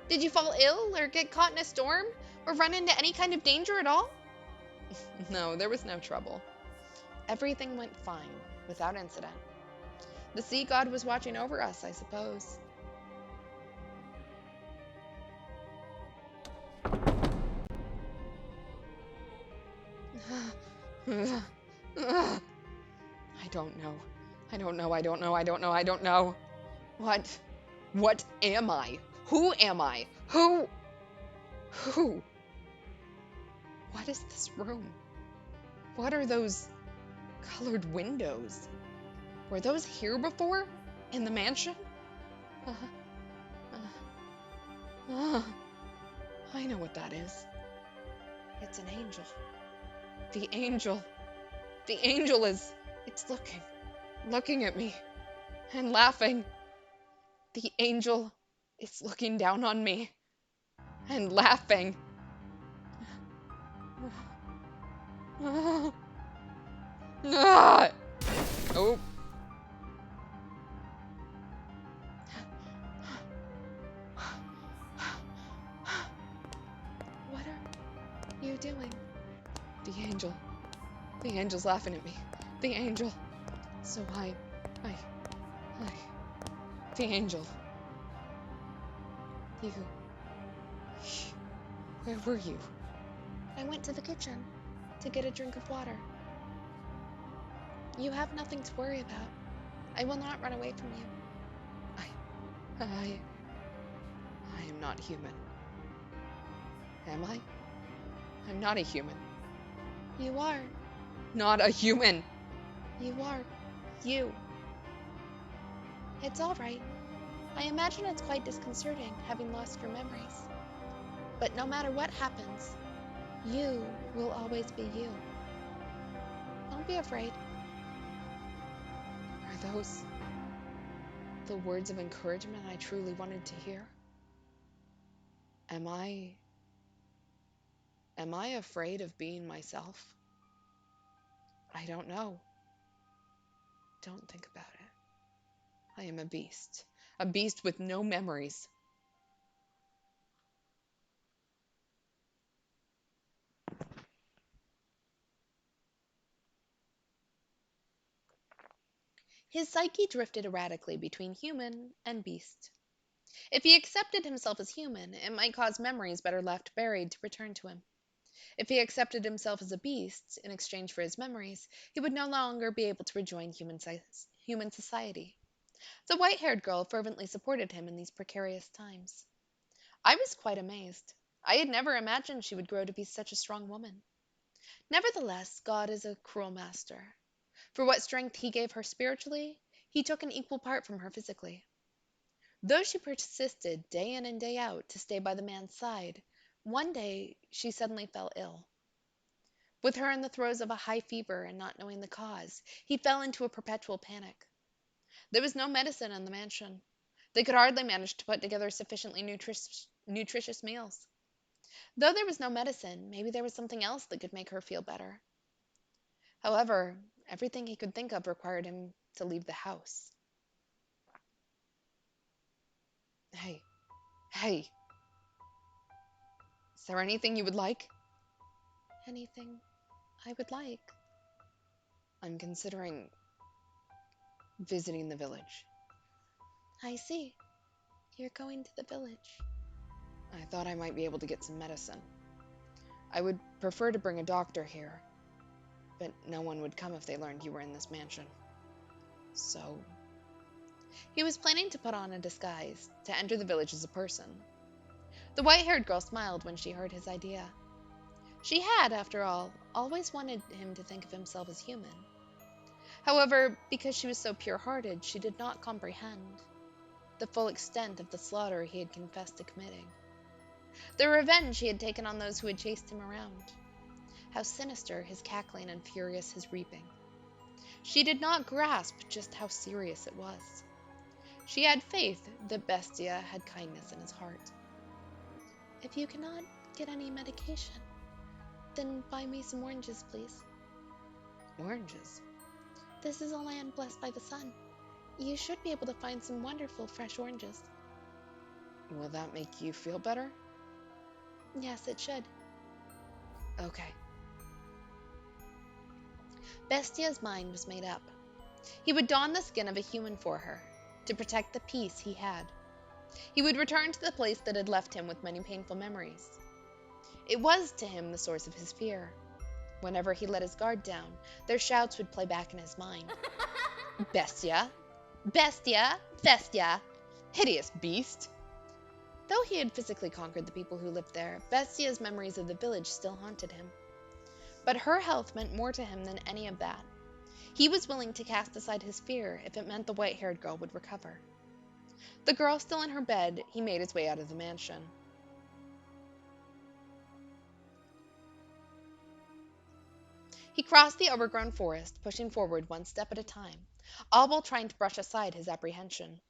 Speaker 2: Did you fall ill or get caught in a storm or run into any kind of danger at all?
Speaker 1: No, there was no trouble. Everything went fine, without incident. The sea god was watching over us, I suppose. I don't know. I don't know. I don't know. I don't know. I don't know. What? What am I? Who am I? Who? Who? What is this room? What are those colored windows? Were those here before? In the mansion? Uh, uh, I know what that is. It's an angel. The angel. The angel is. It's looking at me, and laughing. The angel is looking down on me, and laughing. Oh. What are you doing? The angel. The angel's laughing at me. The angel. So I, the angel. You. Where were you?
Speaker 2: I went to the kitchen to get a drink of water. You have nothing to worry about. I will not run away from you.
Speaker 1: I am not human. Am I? I'm not a human.
Speaker 2: You are.
Speaker 1: Not a human.
Speaker 2: You are. You. It's all right. I imagine it's quite disconcerting having lost your memories. But no matter what happens, you will always be you. Don't be afraid.
Speaker 1: Are those the words of encouragement I truly wanted to hear? Am I afraid of being myself? I don't know. Don't think about it. I am a beast with no memories.
Speaker 2: His psyche drifted erratically between human and beast. If he accepted himself as human, it might cause memories better left buried to return to him. If he accepted himself as a beast in exchange for his memories, he would no longer be able to rejoin human society. The white haired girl fervently supported him in these precarious times. I was quite amazed. I had never imagined she would grow to be such a strong woman. Nevertheless, God is a cruel master. For what strength he gave her spiritually, he took an equal part from her physically. Though she persisted day in and day out to stay by the man's side, one day she suddenly fell ill. With her in the throes of a high fever and not knowing the cause, he fell into a perpetual panic. There was no medicine in the mansion. They could hardly manage to put together sufficiently nutritious meals. Though there was no medicine, maybe there was something else that could make her feel better. However, everything he could think of required him to leave the house. Hey, hey, is there anything you would like? Anything I would like.
Speaker 1: I'm considering visiting the village.
Speaker 2: I see. You're going to the village.
Speaker 1: I thought I might be able to get some medicine. I would prefer to bring a doctor here, but no one would come if they learned you were in this mansion. So,
Speaker 2: He was planning to put on a disguise to enter the village as a person. The white haired girl smiled when she heard his idea. She had, after all, always wanted him to think of himself as human. However, because she was so pure hearted, she did not comprehend the full extent of the slaughter he had confessed to committing. the revenge he had taken on those who had chased him around. How sinister his cackling and furious his reaping. She did not grasp just how serious it was. She had faith that Bestia had kindness in his heart. If you cannot get any medication, then buy me some oranges, please.
Speaker 1: Oranges?
Speaker 2: This is a land blessed by the sun. You should be able to find some wonderful fresh oranges.
Speaker 1: Will that make you feel better?
Speaker 2: Yes, it should.
Speaker 1: Okay.
Speaker 2: Bestia's mind was made up. He would don the skin of a human for her, to protect the peace he had. He would return to the place that had left him with many painful memories. It was to him the source of his fear. Whenever he let his guard down, their shouts would play back in his mind. Bestia! Bestia! Bestia!
Speaker 1: Hideous beast!
Speaker 2: Though he had physically conquered the people who lived there, Bestia's memories of the village still haunted him. But her health meant more to him than any of that. He was willing to cast aside his fear if it meant the white-haired girl would recover. The girl still in her bed, he made his way out of the mansion. He crossed the overgrown forest, pushing forward one step at a time, all while trying to brush aside his apprehension,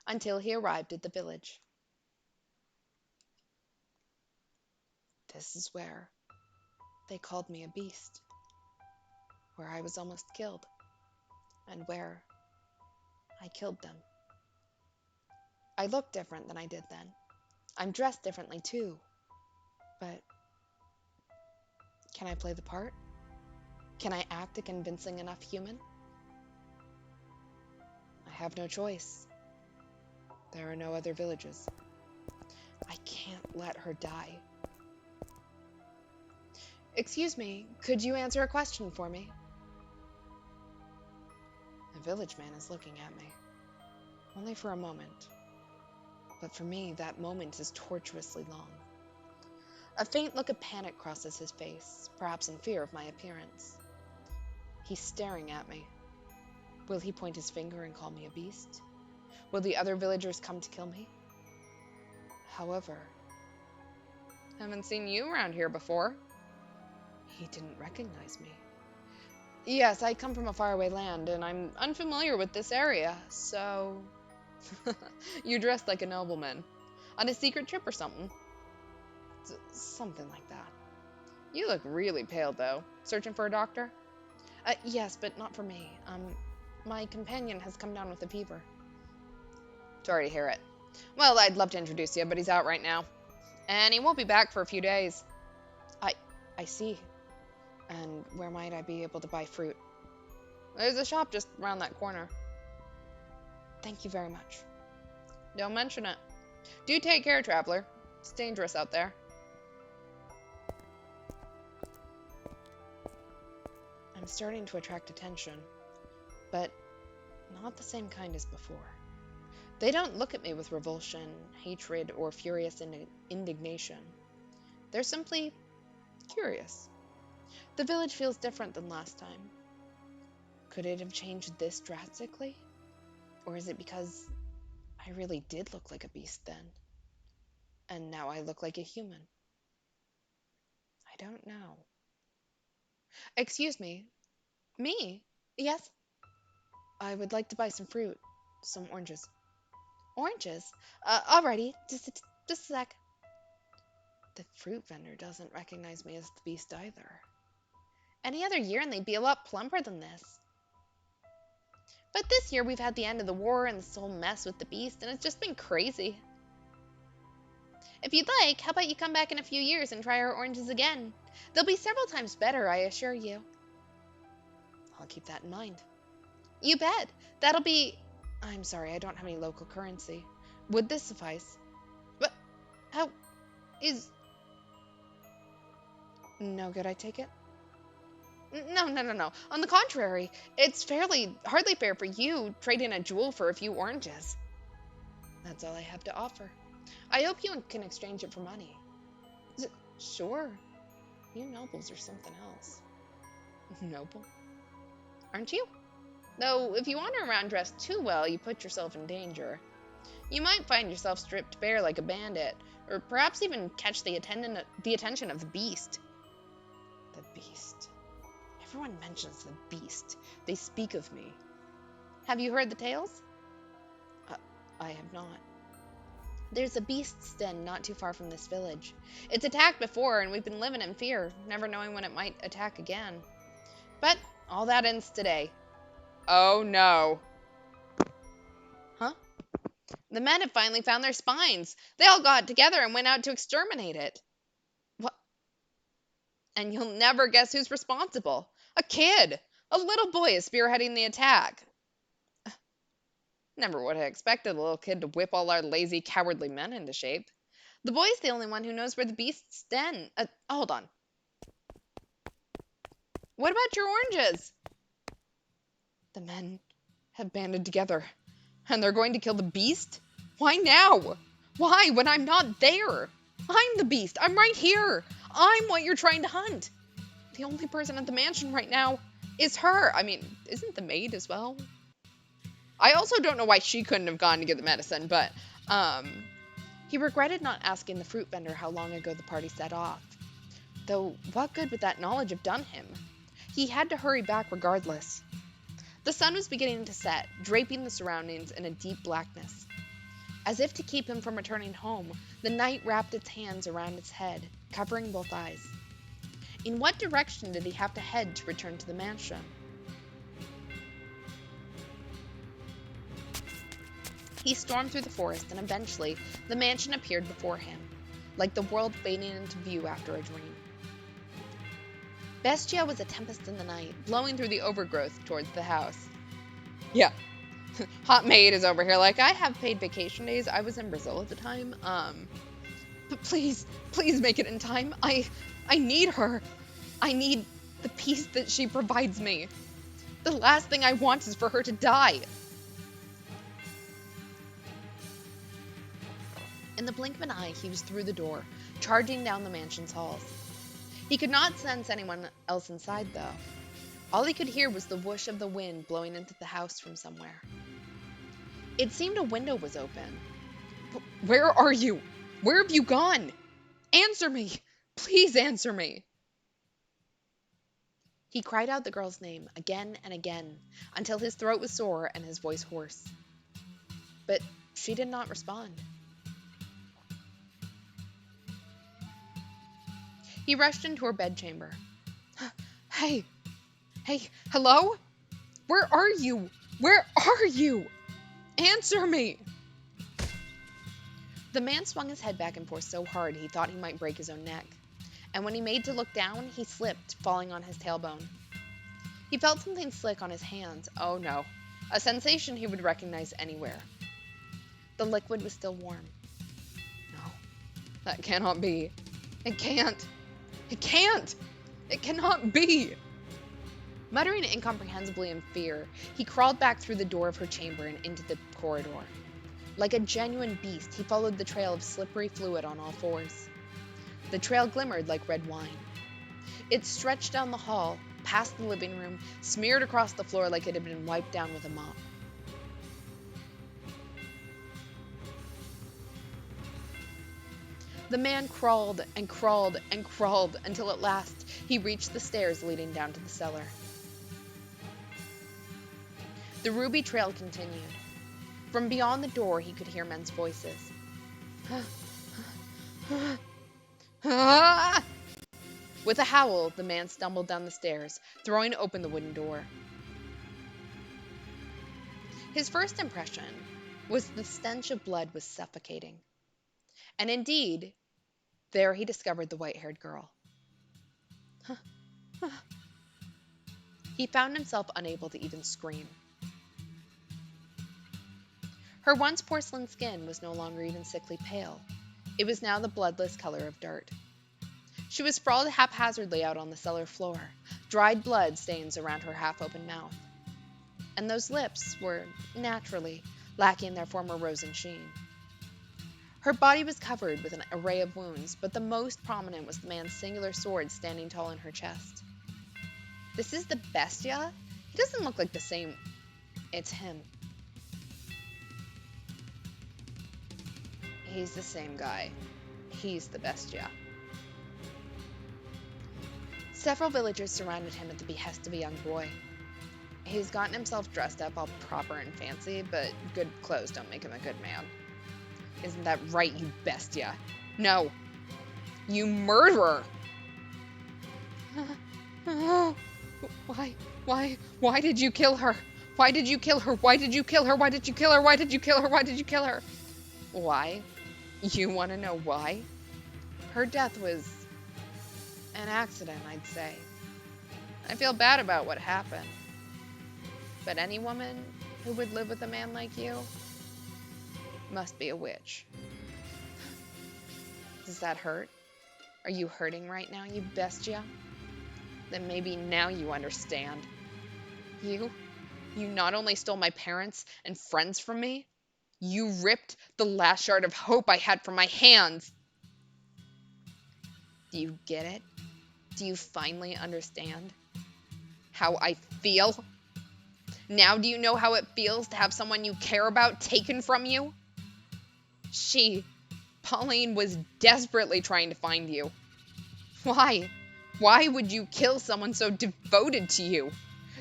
Speaker 2: until he arrived at the village. This is where they called me a beast, where I was almost killed, and where I killed them. I look different than I did then. I'm dressed differently too. But can I play the part? Can I act a convincing enough human? I have no choice. There are no other villages. I can't let her die. Excuse me, could you answer a question for me? The village man is looking at me. Only for a moment. But for me, that moment is tortuously long. A faint look of panic crosses his face, perhaps in fear of my appearance. He's staring at me. Will he point his finger and call me a beast? Will the other villagers come to kill me? However,
Speaker 1: Haven't seen you around here before.
Speaker 2: he didn't recognize me.
Speaker 1: Yes, I come from a faraway land, and I'm unfamiliar with this area, so... You dressed like a nobleman. On a secret trip or something.
Speaker 2: Something like that.
Speaker 1: You look really pale, though. Searching for a doctor?
Speaker 2: Yes, but not for me. My companion has come down with a fever.
Speaker 1: Sorry to hear it. Well, I'd love to introduce you, but he's out right now. And he won't be back for a few days.
Speaker 2: I see. And where might I be able to buy fruit?
Speaker 1: There's a shop just around that corner.
Speaker 2: Thank you very much.
Speaker 1: Don't mention it. Do take care, traveler. It's dangerous out there.
Speaker 2: I'm starting to attract attention, but not the same kind as before. They don't look at me with revulsion, hatred, or furious indignation. They're simply curious. The village feels different than last time. Could it have changed this drastically? Or is it because I really did look like a beast then, and now I look like a human? I don't know. Excuse me. Me? Yes? I would like to buy some fruit. Some oranges. Oranges? Alrighty. Just a sec. The fruit vendor doesn't recognize me as the beast either. Any other year and they'd be a lot plumper than this. But this year we've had the end of the war and this whole mess with the beast, and it's just been crazy. If you'd like, how about you come back in a few years and try our oranges again? They'll be several times better, I assure you. I'll keep that in mind. You bet. That'll be... I'm sorry, I don't have any local currency. Would this suffice? But how is... No good, I take it? No. On the contrary, it's hardly fair for you trading a jewel for a few oranges. That's all I have to offer. I hope you can exchange it for money. Sure. You nobles are something else. Noble? Aren't you? Though, if you wander around dressed too well, you put yourself in danger. You might find yourself stripped bare like a bandit, or perhaps even catch the attention of the beast. The beast. Everyone mentions the beast. They speak of me. Have you heard the tales? Uh, I have not. There's a beast's den not too far from this village. It's attacked before, and we've been living in fear, never knowing when it might attack again. But all that ends today.
Speaker 1: Oh no.
Speaker 2: Huh? The men have finally found their spines. They all got together and went out to exterminate it. What?
Speaker 1: And you'll never guess who's responsible. A kid! A little boy is spearheading the attack. Never would have expected a little kid to whip all our lazy, cowardly men into shape.
Speaker 2: The boy's the only one who knows where the beast's den. Hold on.
Speaker 1: What about your oranges?
Speaker 2: The men have banded together.
Speaker 1: And they're going to kill the beast? Why now? Why, when I'm not there? I'm the beast. I'm right here. I'm what you're trying to hunt. The only person at the mansion right now is her. I mean, isn't the maid as well? I also don't know why she couldn't have gone to get the medicine, but,
Speaker 2: He regretted not asking the fruit vendor how long ago the party set off. Though, what good would that knowledge have done him? He had to hurry back regardless. The sun was beginning to set, draping the surroundings in a deep blackness. As if to keep him from returning home, the night wrapped its hands around his head, covering both eyes. In what direction did he have to head to return to the mansion? He stormed through the forest, and eventually the mansion appeared before him, like the world fading into view after a dream. Bestia was a tempest in the night, blowing through the overgrowth towards the house.
Speaker 1: Yeah. Hot maid is over here like, I have paid vacation days. I was in Brazil at the time. But please make it in time. I need her. I need the peace that she provides me. The last thing I want is for her to die.
Speaker 2: In the blink of an eye, he was through the door, charging down the mansion's halls. He could not sense anyone else inside, though. All he could hear was the whoosh of the wind blowing into the house from somewhere. It seemed a window was open.
Speaker 1: Where are you? Where have you gone? Answer me! Please answer me!
Speaker 2: He cried out the girl's name again and again, until his throat was sore and his voice hoarse. But she did not respond. He rushed into her bedchamber.
Speaker 1: Hey, hello? Where are you? Where are you? Answer me!
Speaker 2: The man swung his head back and forth so hard he thought he might break his own neck. And when he made to look down, he slipped, falling on his tailbone. He felt something slick on his hands. Oh no, a sensation he would recognize anywhere. The liquid was still warm.
Speaker 1: No, that cannot be. It can't. It can't! It cannot be!
Speaker 2: Muttering incomprehensibly in fear, he crawled back through the door of her chamber and into the corridor. Like a genuine beast, he followed the trail of slippery fluid on all fours. The trail glimmered like red wine. It stretched down the hall, past the living room, smeared across the floor like it had been wiped down with a mop. The man crawled and crawled and crawled until at last he reached the stairs leading down to the cellar. The ruby trail continued. From beyond the door he could hear men's voices. With a howl, the man stumbled down the stairs, throwing open the wooden door. His first impression was the stench of blood was suffocating. And indeed, there he discovered the white-haired girl. He found himself unable to even scream. Her once porcelain skin was no longer even sickly pale. It was now the bloodless color of dirt. She was sprawled haphazardly out on the cellar floor, dried blood stains around her half-open mouth. And those lips were, naturally, lacking their former rose and sheen. Her body was covered with an array of wounds, but the most prominent was the man's singular sword standing tall in her chest. This is the Bestia? He doesn't look like the same. It's him.
Speaker 1: He's the same guy. He's the bestia.
Speaker 2: Several villagers surrounded him at the behest of a young boy.
Speaker 1: He's gotten himself dressed up all proper and fancy, but good clothes don't make him a good man. Isn't that right, you bestia? No. You murderer! Why did you kill her? Why did you kill her? Why did you kill her? Why did you kill her? Why did you kill her? Why did you kill her? Why? You want to know why? Her death was an accident, I'd say. I feel bad about what happened. But any woman who would live with a man like you must be a witch. Does that hurt? Are you hurting right now, you bestia? Then maybe now you understand. You not only stole my parents and friends from me, you ripped the last shard of hope I had from my hands. Do you get it? Do you finally understand how I feel? Now do you know how it feels to have someone you care about taken from you? Pauline, was desperately trying to find you. Why? Why would you kill someone so devoted to you?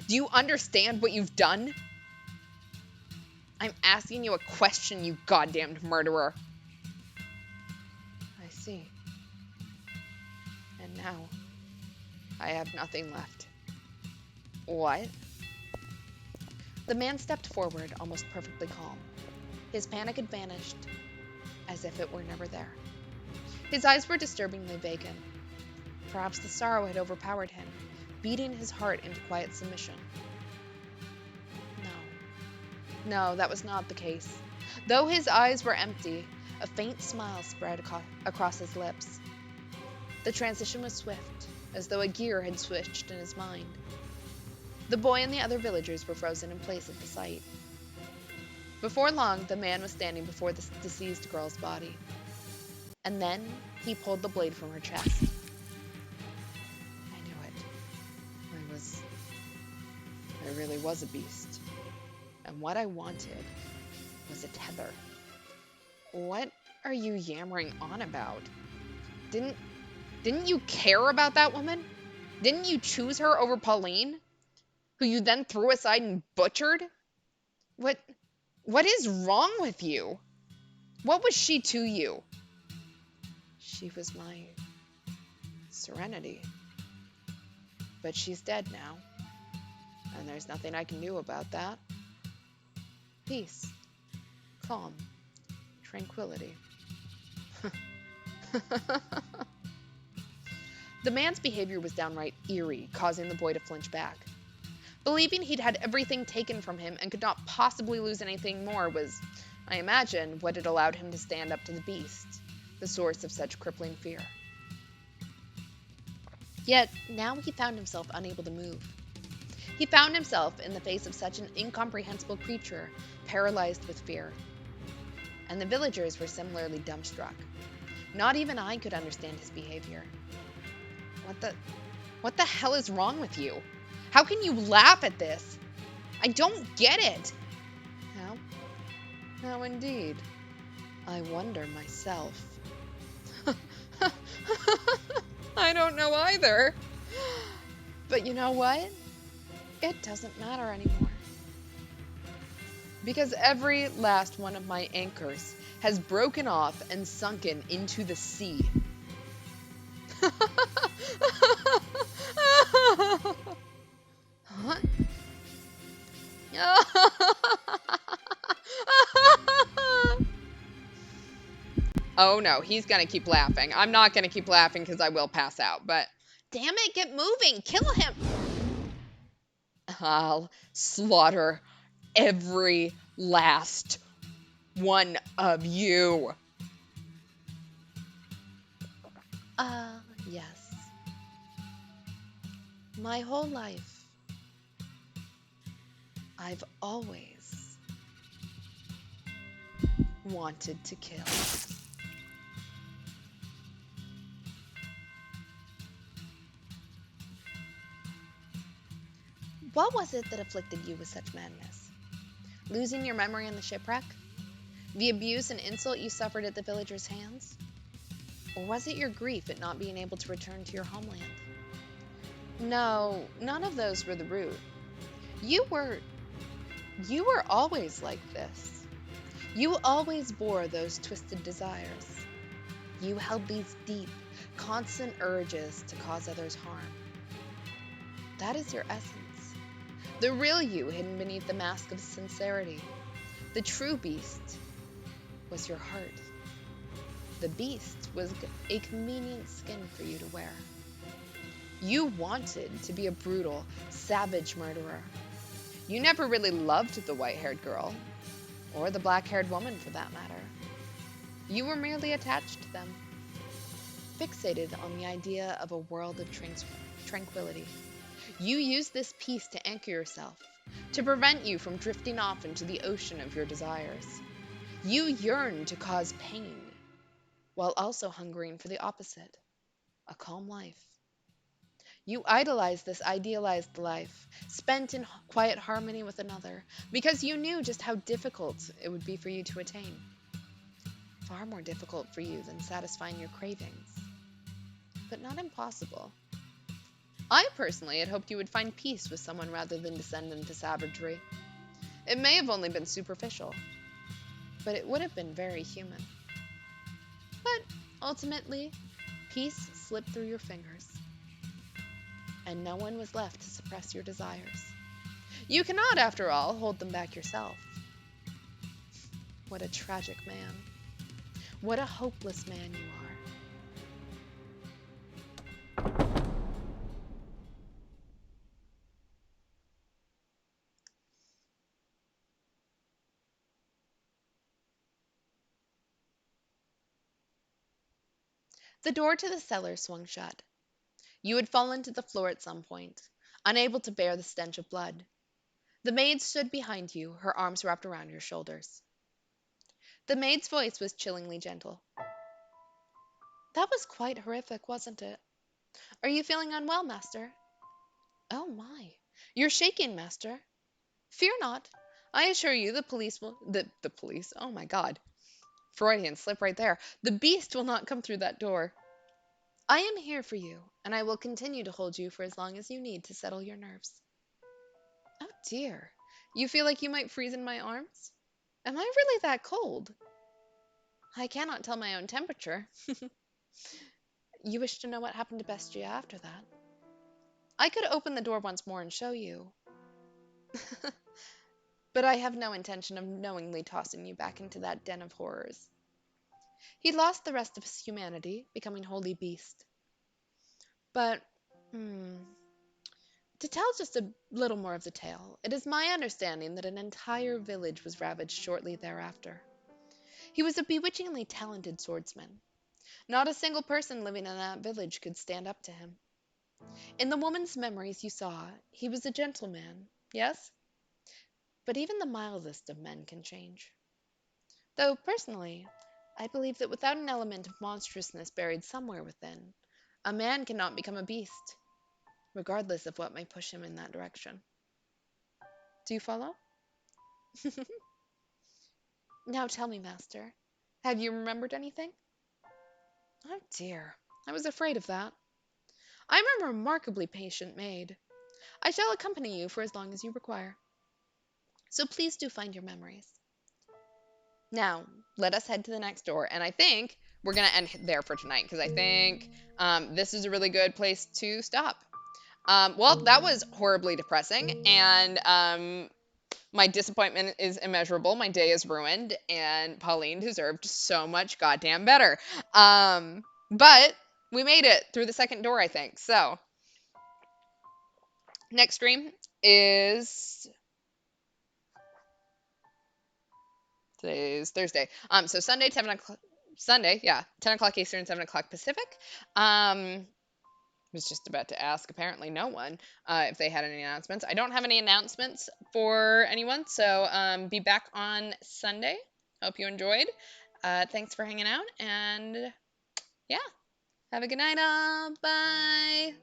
Speaker 1: Do you understand what you've done? I'm asking you a question, you goddamned murderer. I see. And now, I have nothing left. What?
Speaker 2: The man stepped forward, almost perfectly calm. His panic had vanished, as if it were never there. His eyes were disturbingly vacant. Perhaps the sorrow had overpowered him, beating his heart into quiet submission. No, that was not the case. Though his eyes were empty, a faint smile spread across his lips. The transition was swift, as though a gear had switched in his mind. The boy and the other villagers were frozen in place at the sight. Before long, the man was standing before the deceased girl's body. And then he pulled the blade from her chest. I knew it. I really was a beast. And what I wanted was a tether. What are you yammering on about? Didn't you care about that woman? Didn't you choose her over Pauline, who you then threw aside and butchered? What is wrong with you? What was she to you? She was my serenity. But she's dead now. And there's nothing I can do about that. Peace, calm, tranquility. The man's behavior was downright eerie, causing the boy to flinch back. Believing he'd had everything taken from him and could not possibly lose anything more was, I imagine, what had allowed him to stand up to the beast, the source of such crippling fear. Yet now he found himself unable to move. He found himself in the face of such an incomprehensible creature, paralyzed with fear. And the villagers were similarly dumbstruck. Not even I could understand his behavior. What the hell is wrong with you? How can you laugh at this? I don't get it. How indeed. I wonder myself. I don't know either. But you know what? It doesn't matter anymore. Because every last one of my anchors has broken off and sunken into the sea. Huh? Oh no, he's gonna keep laughing. I'm not gonna keep laughing because I will pass out, but damn it, get moving! Kill him! I'll slaughter every last one of you. Yes. My whole life, I've always wanted to kill. What was it that afflicted you with such madness? Losing your memory in the shipwreck? The abuse and insult you suffered at the villagers' hands? Or was it your grief at not being able to return to your homeland? No, none of those were the root. You were you were always like this. You always bore those twisted desires. You held these deep, constant urges to cause others harm. That is your essence. The real you hidden beneath the mask of sincerity. The true beast was your heart. The beast was a convenient skin for you to wear. You wanted to be a brutal, savage murderer. You never really loved the white haired girl, or the black haired woman for that matter. You were merely attached to them, fixated on the idea of a world of tranquility. You used this peace to anchor yourself, to prevent you from drifting off into the ocean of your desires. You yearned to cause pain, while also hungering for the opposite, a calm life. You idolized this idealized life, spent in quiet harmony with another, because you knew just how difficult it would be for you to attain. Far more difficult for you than satisfying your cravings, but not impossible. I personally had hoped you would find peace with someone rather than descend into savagery. It may have only been superficial, but it would have been very human. But ultimately, peace slipped through your fingers, and no one was left to suppress your desires. You cannot, after all, hold them back yourself. What a tragic man. What a hopeless man you are. The door to the cellar swung shut. You had fallen to the floor at some point, unable to bear the stench of blood. The maid stood behind you, her arms wrapped around your shoulders. The maid's voice was chillingly gentle. That was quite horrific, wasn't it? Are you feeling unwell, master? Oh my. You're shaking, master. Fear not. I assure you the police will the police. Oh my god. Freudian slip right there. The beast will not come through that door. I am here for you, and I will continue to hold you for as long as you need to settle your nerves. Oh dear. You feel like you might freeze in my arms? Am I really that cold? I cannot tell my own temperature. You wish to know what happened to Bestia after that? I could open the door once more and show you, but I have no intention of knowingly tossing you back into that den of horrors. He lost the rest of his humanity, becoming wholly beast. But, to tell just a little more of the tale, it is my understanding that an entire village was ravaged shortly thereafter. He was a bewitchingly talented swordsman. Not a single person living in that village could stand up to him. In the woman's memories you saw, he was a gentleman, yes? But even the mildest of men can change. Though, personally, I believe that without an element of monstrousness buried somewhere within, a man cannot become a beast, regardless of what may push him in that direction. Do you follow? Now tell me, master, have you remembered anything? Oh dear, I was afraid of that. I am a remarkably patient maid. I shall accompany you for as long as you require. So please do find your memories. Now, let us head to the next door. And I think we're going to end there for tonight because I think this is a really good place to stop. Well, that was horribly depressing. And my disappointment is immeasurable. My day is ruined. And Pauline deserved so much goddamn better. But we made it through the second door, I think. So, next stream is today's Thursday. So Sunday, 10 o'clock. Sunday, yeah, 10 o'clock Eastern, 7 o'clock Pacific. Was just about to ask. Apparently, no one if they had any announcements. I don't have any announcements for anyone. So be back on Sunday. Hope you enjoyed. Thanks for hanging out, and yeah, have a good night. Bye.